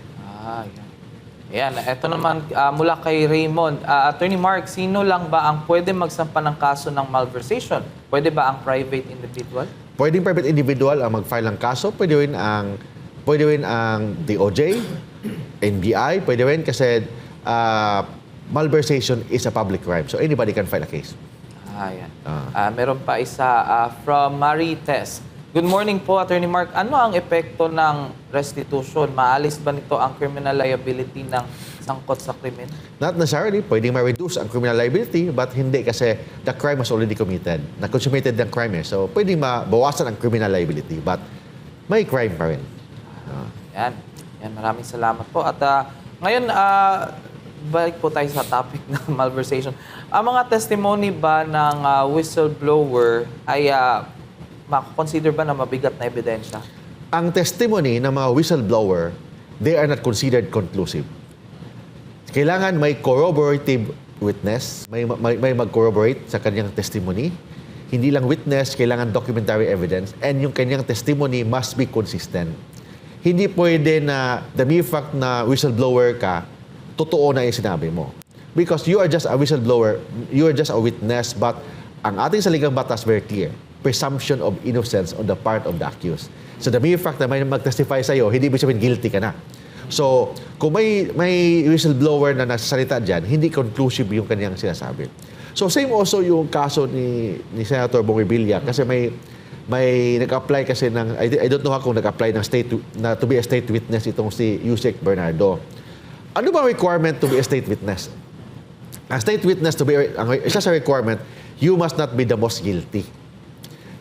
Yan. Ito naman mula kay Raymond. Attorney Mark, sino lang ba ang pwede magsampa ng kaso ng malversation? Pwede ba ang private individual? Pwedeng private individual ang mag-file ng kaso. Pwede rin ang DOJ, NBI. Pwede rin kasi malversation is a public crime. So anybody can file a case. Yan. Meron pa isa from Marites. Good morning po, Attorney Mark. Ano ang epekto ng restitution? Maalis ba nito ang criminal liability ng sangkot sa krimen? Not necessarily. Pwedeng ma-reduce ang criminal liability, but hindi kasi the crime was already committed. Na-consummated ng crime eh. So, pwedeng mabawasan ang criminal liability, but may crime pa rin. Yan. Maraming salamat po. At ngayon, balik po tayo sa topic ng malversation. Ang mga testimony ba ng whistleblower ay makakonsider ba na mabigat na ebidensya? Ang testimony ng mga whistleblower, they are not considered conclusive. Kailangan may corroborative witness, may mag-corroborate sa kanyang testimony. Hindi lang witness, kailangan documentary evidence, and yung kanyang testimony must be consistent. Hindi pwede na the mere fact na whistleblower ka, totoo na yung sinabi mo. Because you are just a whistleblower, you are just a witness, but ang ating saligang batas very clear, presumption of innocence on the part of the accused. So the mere fact na may mag-testify sa'yo, hindi ibig sabihin guilty ka na. So kung may whistleblower na nasasalita dyan, hindi conclusive yung kanyang sinasabi. So same also yung kaso ni Senator Bongibilla, kasi may nag-apply kasi ng, I don't know kung nag-apply ng to be a state witness itong si Yusek Bernardo. Ano ba requirement to be a state witness? A state witness to be, isa sa requirement, you must not be the most guilty.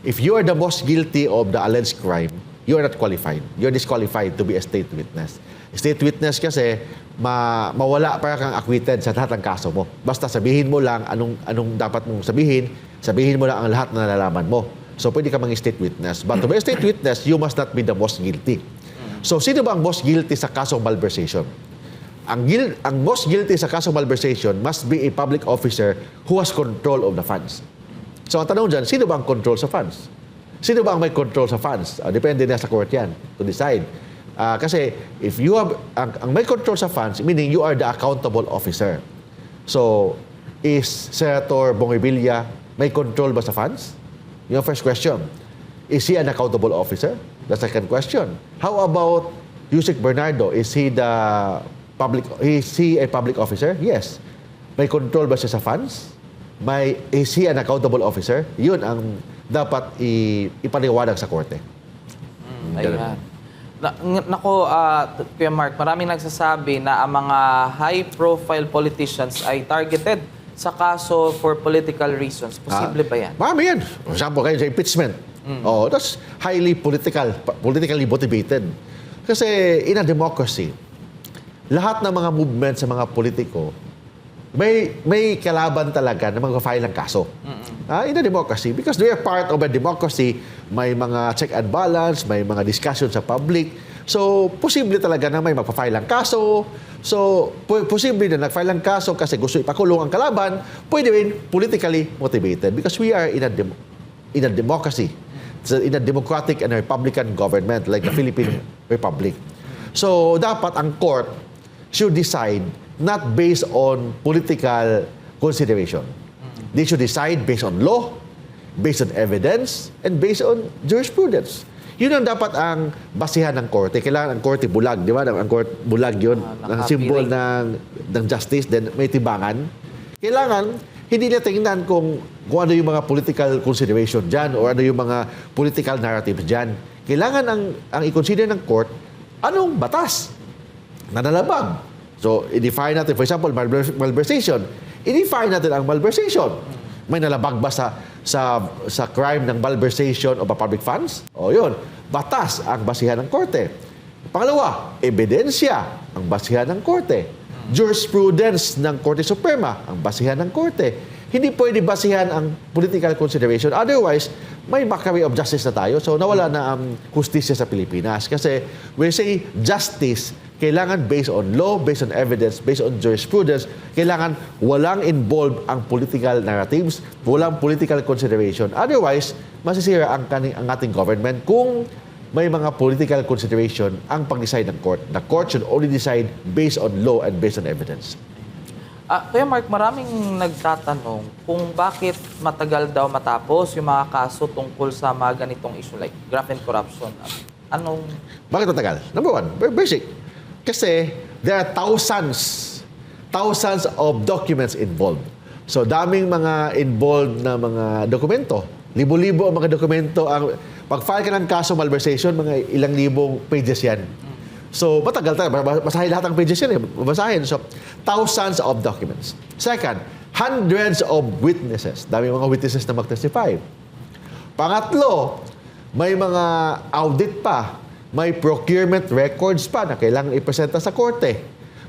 If you are the most guilty of the alleged crime, you are not qualified. You are disqualified to be a state witness. State witness kasi, mawala para kang acquitted sa lahat ng kaso mo. Basta sabihin mo lang anong dapat mong sabihin mo lang ang lahat na nalalaman mo. So pwede ka maging state witness. But to be a state witness, you must not be the most guilty. So sino ba ang most guilty sa kasong malversation? Ang most guilty sa kasong malversation must be a public officer who has control of the funds. So ang tanong dyan, sino ba ang control sa funds? Sino ba ang may control sa funds? Depende na sa court yan to decide. Kasi if you have, ang may control sa funds, meaning you are the accountable officer. So, is Senator Bongibilla may control ba sa funds? Yung first question. Is he an accountable officer? The second question. How about Yusek Bernardo? Is he a public officer? Yes. May control ba siya sa funds? Is he an accountable officer? Yun ang dapat ipaliwanag sa korte. Ayan. Nako, Kuya Mark, maraming nagsasabi na ang mga high-profile politicians ay targeted sa kaso for political reasons. Posible ba yan? Marami yan. For example, kayo sa impeachment. Oh, that's highly politically motivated. Kasi in a democracy, lahat ng mga movement sa mga politiko, may kalaban talaga na mag-file ng kaso. In a democracy. Because they are part of a democracy, may mga check and balance, may mga discussion sa public. So, posible talaga na may magpa-file ng kaso. So, posible na nag-file ng kaso kasi gusto ipakulong ang kalaban, pwede rin politically motivated because we are in a democracy. So, in a democratic and republican government like the Philippine Republic. So, dapat ang court should decide not based on political consideration. They should decide based on law, based on evidence, and based on jurisprudence. Yun ang dapat ang basihan ng korte. Kailangan ang korte bulag, di ba? Ang korte bulag yun, ang symbol ng justice, then may tibangan. Kailangan, hindi na tingnan kung ano yung mga political consideration dyan or ano yung mga political narratives dyan. Kailangan ang i-consider ng court, anong batas na nalabag. So, i-define natin, for example, malversation. I-define natin ang malversation. May nalabag ba sa crime ng malversation of public funds? O yun, batas ang basihan ng korte. Pangalawa, ebidensya ang basihan ng korte. Jurisprudence ng Korte Suprema ang basihan ng korte. Hindi pwede basihan ang political consideration. Otherwise, may mockery of justice na tayo. So, nawala na ang hustisya sa Pilipinas. Kasi, when we say justice, kailangan based on law, based on evidence, based on jurisprudence, kailangan walang involved ang political narratives, walang political consideration. Otherwise, masisira ang ating government kung may mga political consideration ang pag-decide ng court. The court should only decide based on law and based on evidence. Kuya Mark, maraming nagtatanong kung bakit matagal daw matapos yung mga kaso tungkol sa mga ganitong issue like graft and corruption. Bakit matagal? Number one, very basic. Kasi there are thousands of documents involved. So, daming mga involved na mga dokumento. Libo-libo ang mga dokumento. Pag-file ka ng kaso malversation, mga ilang libong pages yan. So, matagal talaga. Basahin lahat ng pages yan. Basahin. So, thousands of documents. Second, hundreds of witnesses. Daming mga witnesses na mag-testify. Pangatlo, may mga audit pa. May procurement records pa na kailangan ipresenta sa korte.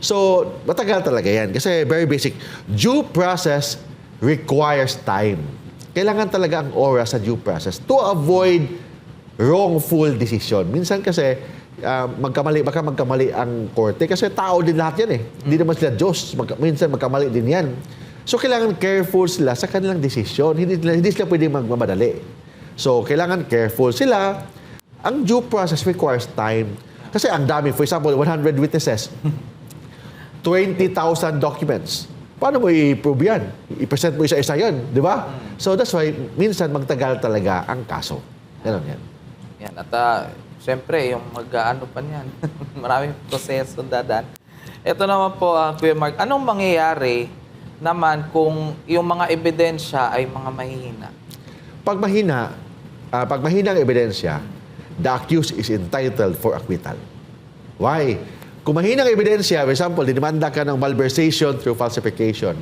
So, matagal talaga yan. Kasi very basic. Due process requires time. Kailangan talaga ang oras sa due process to avoid wrongful decision. Minsan kasi, baka magkamali ang korte kasi tao din lahat yan eh. Hindi naman sila Diyos. Minsan magkamali din yan. So, kailangan careful sila sa kanilang decision. Hindi sila pwedeng magmamadali. So, kailangan careful sila. Ang due process requires time. Kasi ang dami, for example, 100 witnesses, 20,000 documents. Paano mo i-prove yan? I-present mo isa-isa yun, di ba? So that's why, minsan magtagal talaga ang kaso. Ganon yan. Yan. At siyempre, yung mag-ano pa niyan, maraming proseso dadaan. Ito naman po, Kuya Mark, anong mangyayari naman kung yung mga ebidensya ay mga mahihina? Pag mahina ang ebidensya, the accused is entitled for acquittal. Why? Kung mahinang ebidensya, for example, dinimanda ka ng malversation through falsification.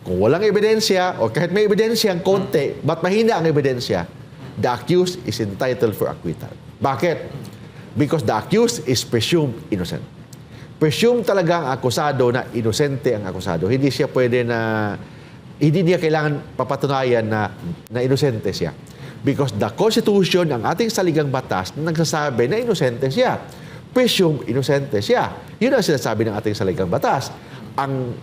Kung walang ebidensya, o kahit may ebidensya ang konti, but mahina ang ebidensya, the accused is entitled for acquittal. Bakit? Because the accused is presumed innocent. Presumed talaga ang akusado na inosente ang akusado. Hindi niya kailangan papatunayan na inosente siya. Because the Constitution, ang ating saligang batas, nagsasabi na inosente siya. Presume inosente siya. Yun ang sinasabi ng ating saligang batas. Ang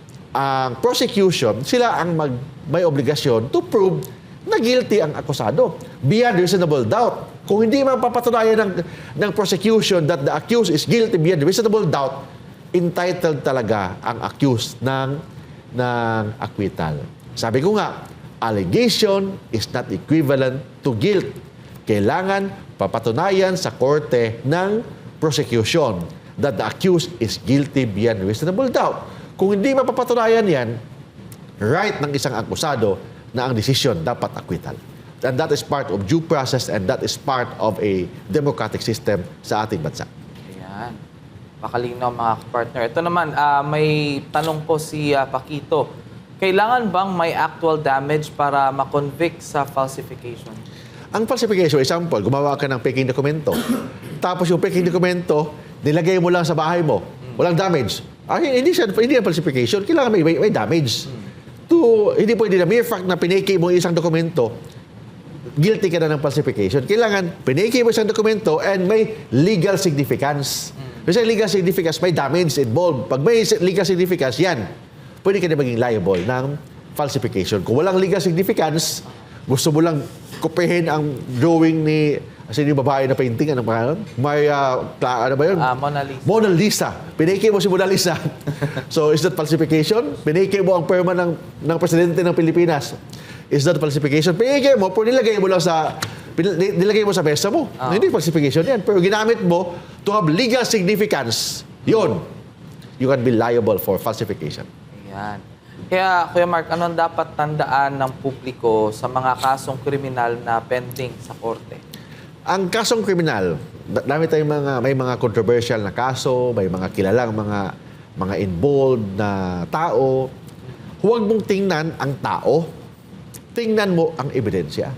prosecution, sila ang may obligasyon to prove na guilty ang akusado. Beyond reasonable doubt. Kung hindi man papatunayan ng prosecution that the accused is guilty beyond reasonable doubt, entitled talaga ang accused ng acquittal. Sabi ko nga, allegation is not equivalent to guilt. Kailangan papatunayan sa korte ng prosecution that the accused is guilty beyond reasonable doubt. Kung hindi mapapatunayan yan, right ng isang akusado na ang desisyon dapat acquittal. And that is part of due process and that is part of a democratic system sa ating bansa. Ayan. Pakalinaw mga kapartner. Ito naman, may tanong po si Pakito. kailangan bang may actual damage para ma-convict sa falsification? Ang falsification, example, gumawa ka ng peking dokumento. Tapos yung peking dokumento, nilagay mo lang sa bahay mo. Walang damage. Hindi yan falsification. Kailangan may damage. Hindi pwede na mere fact na pinake mo isang dokumento, guilty ka na ng falsification. Kailangan pinake mo isang dokumento and may legal significance. Kasi legal significance, may damage involved. Pag may legal significance, yan, pwede ka na maging liable ng falsification. Kung walang legal significance, gusto mo lang kopihin ang drawing ni yung babae na painting, ano ba yun? Ano ba yun? Mona Lisa. Mona Lisa. Pinake mo si Mona Lisa. So, is that falsification? Pinake mo ang perma ng presidente ng Pilipinas. Is that falsification? Pinake mo, pero nilagay mo sa mesa mo. Hindi falsification yan. Pero ginamit mo to have legal significance. Yun. You can be liable for falsification. Ayan. Kaya, Kuya Mark, ano ang dapat tandaan ng publiko sa mga kasong kriminal na pending sa korte? Ang kasong kriminal, may mga controversial na kaso, may mga kilalang mga involved na tao. Huwag mong tingnan ang tao. Tingnan mo ang ebidensya.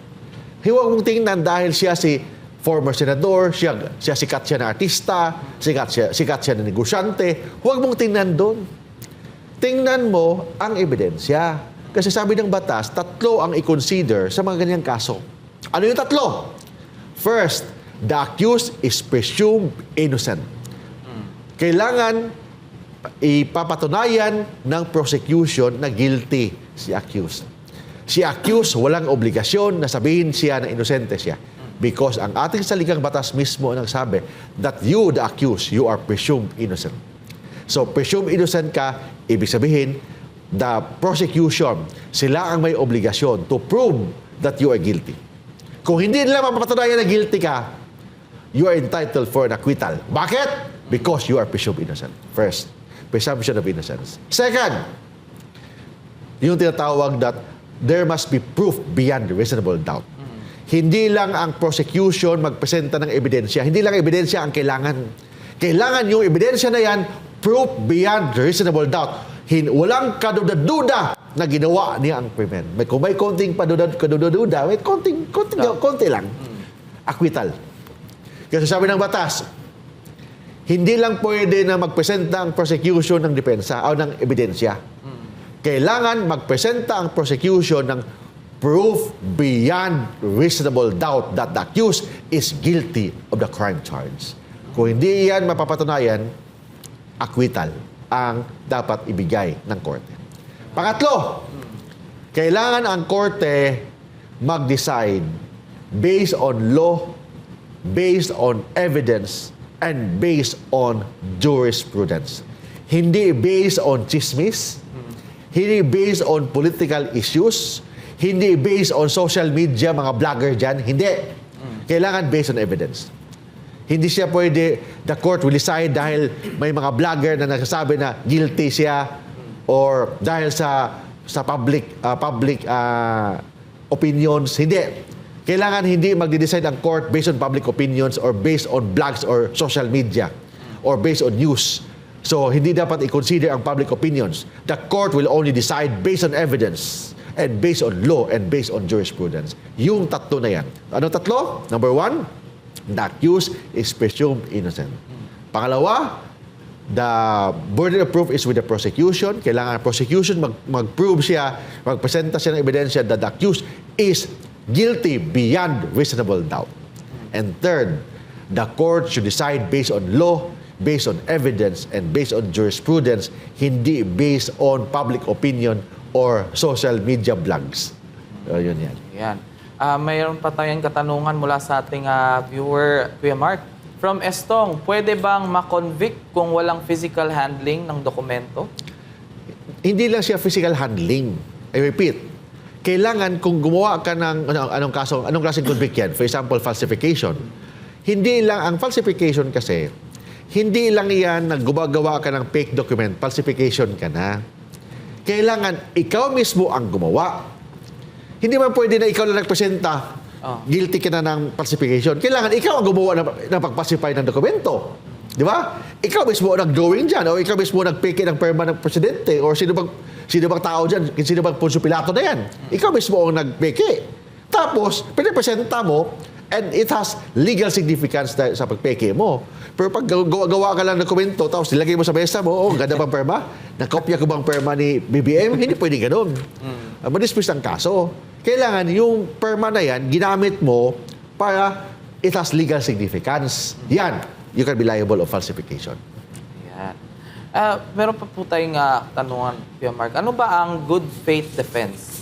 Huwag mong tingnan dahil siya si former senador, siya sikat siya na artista, sikat siya na negosyante. Huwag mong tingnan doon. Tingnan mo ang ebidensya. Kasi sabi ng batas, 3 ang i-consider sa mga ganyang kaso. Ano yung 3? First, the accused is presumed innocent. Kailangan ipapatunayan ng prosecution na guilty si accused. Si accused, walang obligasyon na sabihin siya na inosente siya. Because ang ating saligang batas mismo ang nagsabi that you, the accused, you are presumed innocent. So, presumed innocent ka, ibig sabihin, the prosecution, sila ang may obligasyon to prove that you are guilty. Kung hindi nila mapapatunayan na guilty ka, you are entitled for an acquittal. Bakit? Because you are presumed innocent. First, presumption of innocence. Second, yung tinatawag that there must be proof beyond reasonable doubt. Hindi lang ang prosecution magpresenta ng ebidensya. Hindi lang ebidensya ang kailangan. Kailangan yung ebidensya na yan, proof beyond reasonable doubt. Walang kaduda-duda na ginawa niya ang krimen. Kung may konting kaduda-duda, may konti lang. Acquittal. Kasi sabi ng batas, hindi lang pwede na magpresenta ang prosecution ng depensa o ng ebidensya. Kailangan magpresenta ang prosecution ng proof beyond reasonable doubt that the accused is guilty of the crime charge. Kung hindi yan mapapatunayan, acquittal ang dapat ibigay ng korte. Pangatlo, kailangan ang korte mag-decide based on law, based on evidence, and based on jurisprudence. Hindi based on chismis, hindi based on political issues, hindi based on social media, mga vlogger dyan. Hindi. Kailangan based on evidence. Hindi siya pwede, the court will decide dahil may mga vlogger na nagsasabi na guilty siya or dahil sa public opinions. Hindi. Kailangan hindi magde-decide ang court based on public opinions or based on blogs or social media or based on news. So, hindi dapat i-consider ang public opinions. The court will only decide based on evidence and based on law and based on jurisprudence. Yung 3 na yan. Ano 3? Number 1, the accused is presumed innocent. Pangalawa, the burden of proof is with the prosecution. Kailangan ang prosecution mag-prove siya, magpresenta siya ng ebidensya that the accused is guilty beyond reasonable doubt. And third, the court should decide based on law, based on evidence, and based on jurisprudence, hindi based on public opinion or social media blogs. Yun yan. Yan. Mayroon pa tayong katanungan mula sa ating viewer, Kuya Mark. From Estong, pwede bang ma-convict kung walang physical handling ng dokumento? Hindi lang siya physical handling. I repeat, kailangan kung gumawa ka ng anong klaseng convict yan? For example, falsification. Hindi lang, ang falsification kasi, hindi lang yan na gumagawa ka ng fake document, falsification ka na. Kailangan ikaw mismo ang gumawa. Hindi man pwede na ikaw na nagpresenta, guilty ka na ng falsification. Kailangan ikaw ang gumawa ng pag-falsify ng dokumento. Di ba? Ikaw mismo ang nag-drawing dyan, o ikaw mismo nag-peke ng perma ng presidente, o sino bang tao dyan, sino bang Poncio Pilato na yan. Ikaw mismo ang nag-peke. Tapos, pinapresenta mo, and it has legal significance sa pagpeke mo. Pero pag gawa ka lang ng komento, tapos nilagay mo sa mesa mo, ganda bang perma? Nakopya ko bang perma ni BBM? Hindi pwede ganun. Madismiss ang kaso. Kailangan yung perma na yan, ginamit mo para it has legal significance. Yan, you can be liable of falsification. Yan. Meron pa po tayong tanungan, Kuya Mark. Ano ba ang good faith defense?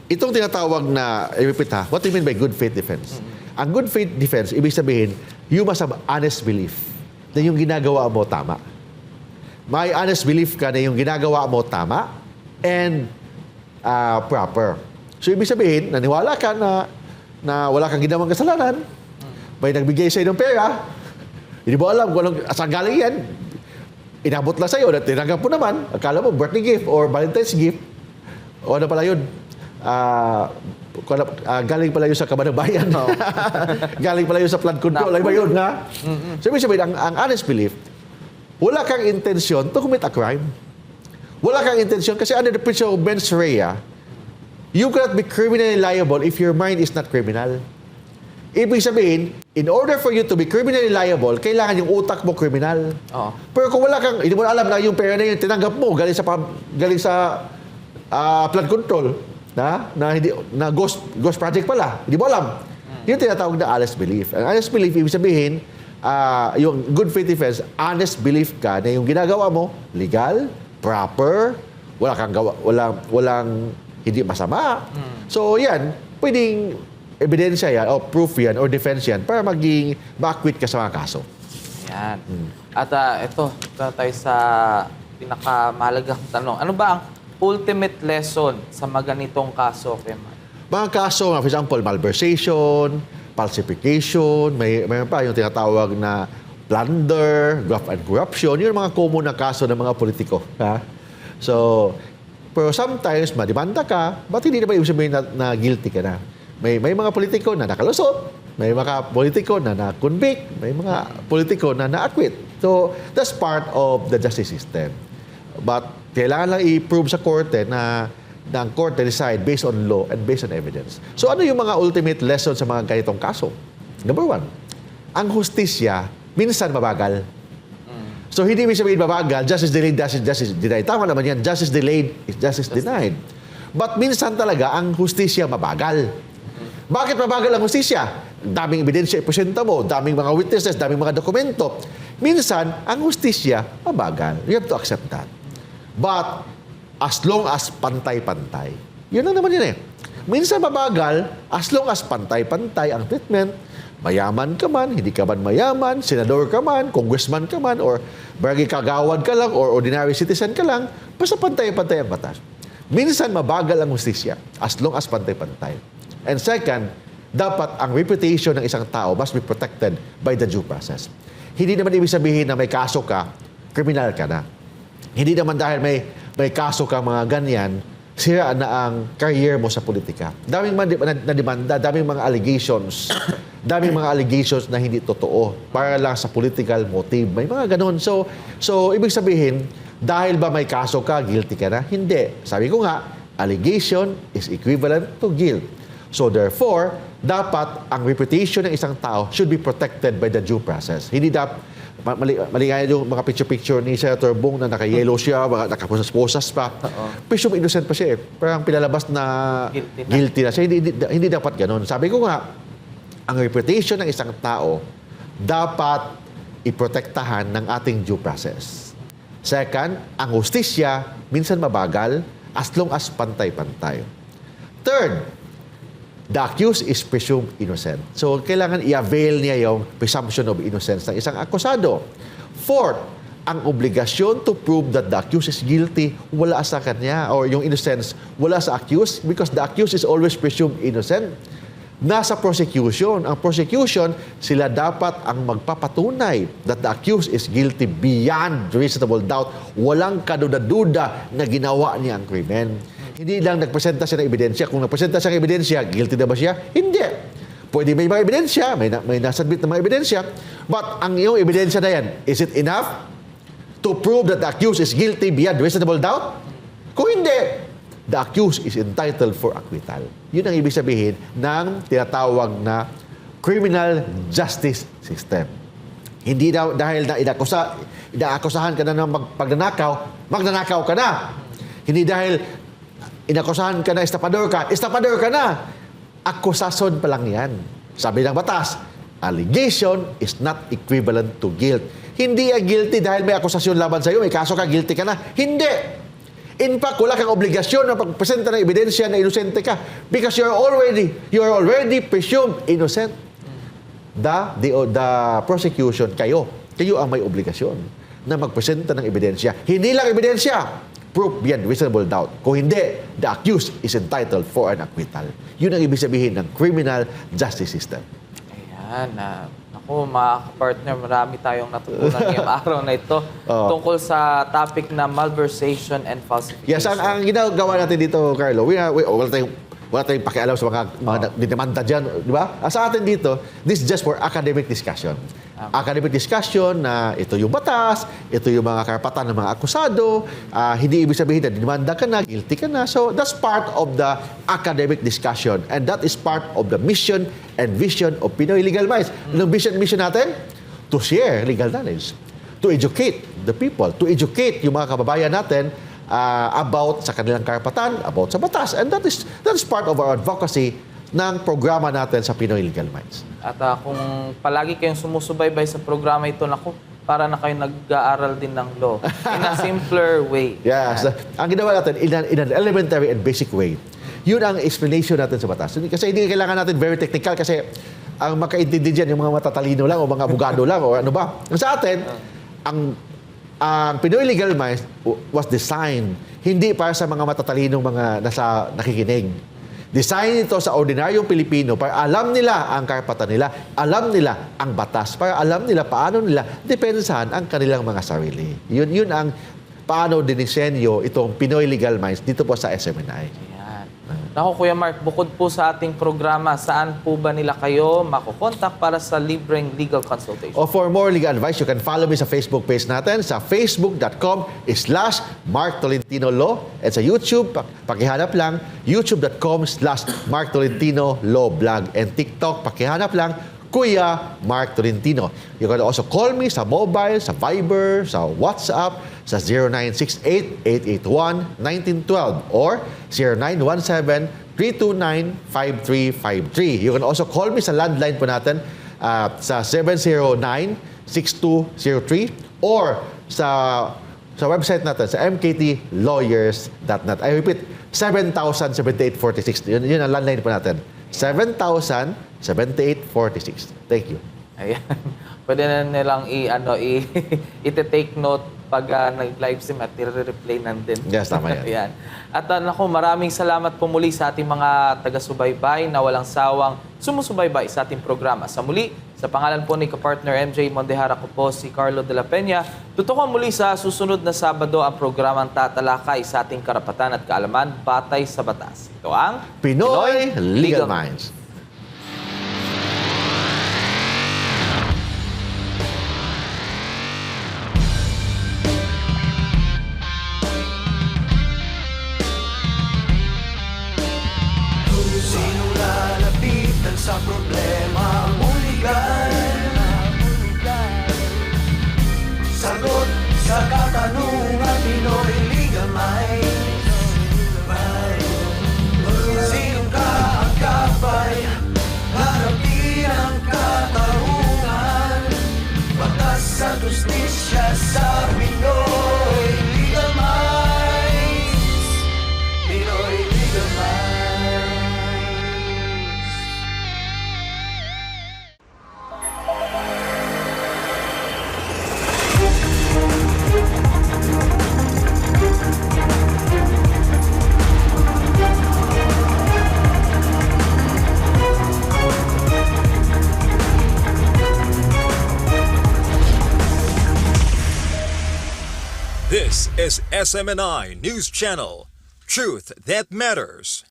Itong tinatawag na, i-repeat ha, what do you mean by good faith defense? Ang good faith defense, ibig sabihin, you must have honest belief na yung ginagawa mo tama. May honest belief ka na yung ginagawa mo tama and proper. So, ibig sabihin, naniwala ka na wala kang ginawang kasalanan, may nagbigay sa'yo ng pera, hindi mo alam kung saan galing yan, inabot lang sa'yo, tinanggap mo naman, akala mo birthday gift or Valentine's gift, o ano pala yun, galing pala yun sa Kaban ng Bayan. Galing pala yun sa flood control. Ay ba yun, ha? So, ibig sabihin, ang honest belief, wala kang intensyon to commit a crime. Wala kang intensyon kasi under the principle of mens rea, you cannot be criminally liable if your mind is not criminal. Ibig sabihin, in order for you to be criminally liable, kailangan yung utak mo criminal. Pero kung wala kang, hindi mo alam na yung pera na yun, tinanggap mo, galing sa flood control, na ghost project pala. Hindi mo alam. Yung tinatawag na honest belief. Ang honest belief, ibig sabihin, yung good faith defense, honest belief ka na yung ginagawa mo, legal, proper, walang hindi masama. So, yan, pwedeng ebidensya yan, o proof yan, or defense yan, para ma-acquit ka sa mga kaso. Yan. At ito tayo sa pinakamahalagang tanong. Ano ba ang ultimate lesson sa mga ganitong kaso, Kuya Mark? Mga kaso, for example, malversation, falsification, mayroon pa yung tinatawag na plunder, graft and corruption. Yun yung mga common na kaso ng mga politiko. Ha? So, pero sometimes, madimanda ka, ba't hindi naman ibig sabihin na guilty ka na? May mga politiko na nakalusot, may mga politiko na na-convict, may mga politiko na na-acquit. So, that's part of the justice system. But kailangan lang i-prove sa korte na ang korte decide based on law and based on evidence. So ano yung mga ultimate lesson sa mga ganitong kaso? Number one, ang hustisya minsan mabagal. So hindi ibig sabihin mabagal, justice delayed, justice denied. Tama naman yan, justice delayed is justice denied. But minsan talaga ang hustisya mabagal. Bakit mabagal ang hustisya? Daming ebidensya ipresenta mo, daming mga witnesses, daming mga dokumento. Minsan, ang hustisya mabagal. You have to accept that. But, as long as pantay-pantay. Yun lang naman yun eh. Minsan mabagal, as long as pantay-pantay ang treatment, mayaman ka man, hindi ka man mayaman, senador ka man, congressman ka man, or barangay kagawad ka lang, or ordinary citizen ka lang, basta pantay-pantay ang batas. Minsan mabagal ang hustisya, as long as pantay-pantay. And second, dapat ang reputation ng isang tao must be protected by the due process. Hindi naman ibig sabihin na may kaso ka, kriminal ka na. Hindi naman dahil may kaso ka mga ganyan, sira na ang career mo sa politika. Daming na demanda, daming mga allegations na hindi totoo para lang sa political motive. May mga ganun. So ibig sabihin, dahil ba may kaso ka, guilty ka na? Hindi. Sabi ko nga, allegation is equivalent to guilt. So therefore, dapat ang reputation ng isang tao should be protected by the due process. Hindi dapat mali nga yung mga picture-picture ni Senator Bong na naka-yellow siya, nakaposas-posas pa. Presume innocent pa siya eh. Parang pinalabas na guilty na siya. Hindi dapat ganun. Sabi ko nga, ang reputation ng isang tao dapat iprotektahan ng ating due process. Second, ang hustisya minsan mabagal as long as pantay-pantay. Third, the accused is presumed innocent. So, kailangan i-avail niya yung presumption of innocence ng isang akusado. Fourth, ang obligasyon to prove that the accused is guilty wala sa kanya, or yung innocence wala sa accused, because the accused is always presumed innocent. Nasa prosecution. Ang prosecution, sila dapat ang magpapatunay that the accused is guilty beyond reasonable doubt. Walang kaduda-duda na ginawa niya ang krimen. Hindi lang nagpresenta siya ng ebidensya. Kung nagpresenta siya ng ebidensya, guilty na ba siya? Hindi. Pwede may mga ebidensya, may nasabit na mga ebidensya, but ang iyong ebidensya na yan, is it enough to prove that the accused is guilty beyond reasonable doubt? Kung hindi, the accused is entitled for acquittal. Yun ang ibig sabihin ng tinatawag na criminal justice system. Hindi dahil na inaakusahan ka na ng magnanakaw ka na. Hindi dahil inakusahan ka na estapador ka na. Akusasyon pa lang yan. Sabi ng batas, allegation is not equivalent to guilt. Hindi ang guilty dahil may akusasyon laban sa iyo, may kaso ka, guilty ka na. Hindi! In fact, wala kang obligasyon na pagpresenta ng ebidensya na inosente ka because you are already presumed innocent. The prosecution, kayo ang may obligasyon na magpresenta ng ebidensya. Hindi lang ebidensya, proof beyond reasonable doubt. Kung hindi, the accused is entitled for an acquittal. Yun ang ibig sabihin ng criminal justice system. Ayan. Ako, mga kapartner, marami tayong natutunan ngayong araw na ito tungkol sa topic na malversation and falsification. Yes, ang ginagawa natin dito, Carlo, wala tayong pakialam sa mga dinamanda dyan, di ba? Sa atin dito, this is just for academic discussion. Academic discussion na ito yung batas, ito yung mga karapatan ng mga akusado, hindi ibig sabihin na dinamanda ka na, guilty ka na. So that's part of the academic discussion and that is part of the mission and vision of Pinoy Legal Minds. Anong mission natin? To share legal knowledge, to educate the people, to educate yung mga kababayan natin about sa kanilang karapatan, about sa batas. And that is part of our advocacy ng programa natin sa Pinoy Legal Minds. At kung palagi kayong sumusubaybay sa programa ito, naku, para na kayo nag-aaral din ng law in a simpler way. Yes. Ang ginawa natin in an elementary and basic way, yun ang explanation natin sa batas. Kasi hindi kailangan natin very technical kasi ang makaintindi dyan yung mga matatalino lang o mga abogado lang o ano ba. Sa atin, ang Pinoy Legal Minds was designed hindi para sa mga matatalino mga nasa nakikinig. Design ito sa ordinaryong Pilipino para alam nila ang karapatan nila, alam nila ang batas, para alam nila paano nila depensahan ang kanilang mga sarili. Yun ang paano dinisenyo itong Pinoy Legal Minds dito po sa SMNI. Naku, Kuya Mark, bukod po sa ating programa, saan po ba nila kayo makukontak para sa libreng legal consultation? O for more legal advice, you can follow me sa Facebook page natin sa facebook.com/Mark Tolentino Law at sa YouTube, pakihanap lang youtube.com/Mark Tolentino Law Blog and TikTok, pakihanap lang Kuya Mark Tolentino. You can also call me sa mobile, sa Viber, sa WhatsApp, sa 0968-881-1912 or 0917-329-5353. You can also call me sa landline po natin sa 709-6203 or sa website natin sa mktlawyers.net. I repeat, 7,078.46. Yun ang landline po natin. 7,078.46. Thank you. Ayan. Pwede na nilang i-take note pag nag-live stream at i-replay nandun. Yes, tama yan. Ayan. At naku, maraming salamat po muli sa ating mga taga-subaybay na walang sawang sumusubaybay sa ating programa. Sa muli, sa pangalan po ni Kapartner MJ Mondehara ko po si Carlo Dela Peña. Tutukan muli sa susunod na Sabado ang programang tatalakay sa ating karapatan at kaalaman batay sa batas. Ito ang Pinoy Legal Minds. Sa problema mong legal, sagot sa katanungan, Pinoy Legal Minds. Sinong kaagapay, harapin ang katarungan, batas sa justisya sa Pinoy Legal Minds. Pinoy Legal Minds. This is SMNI News Channel. Truth that matters.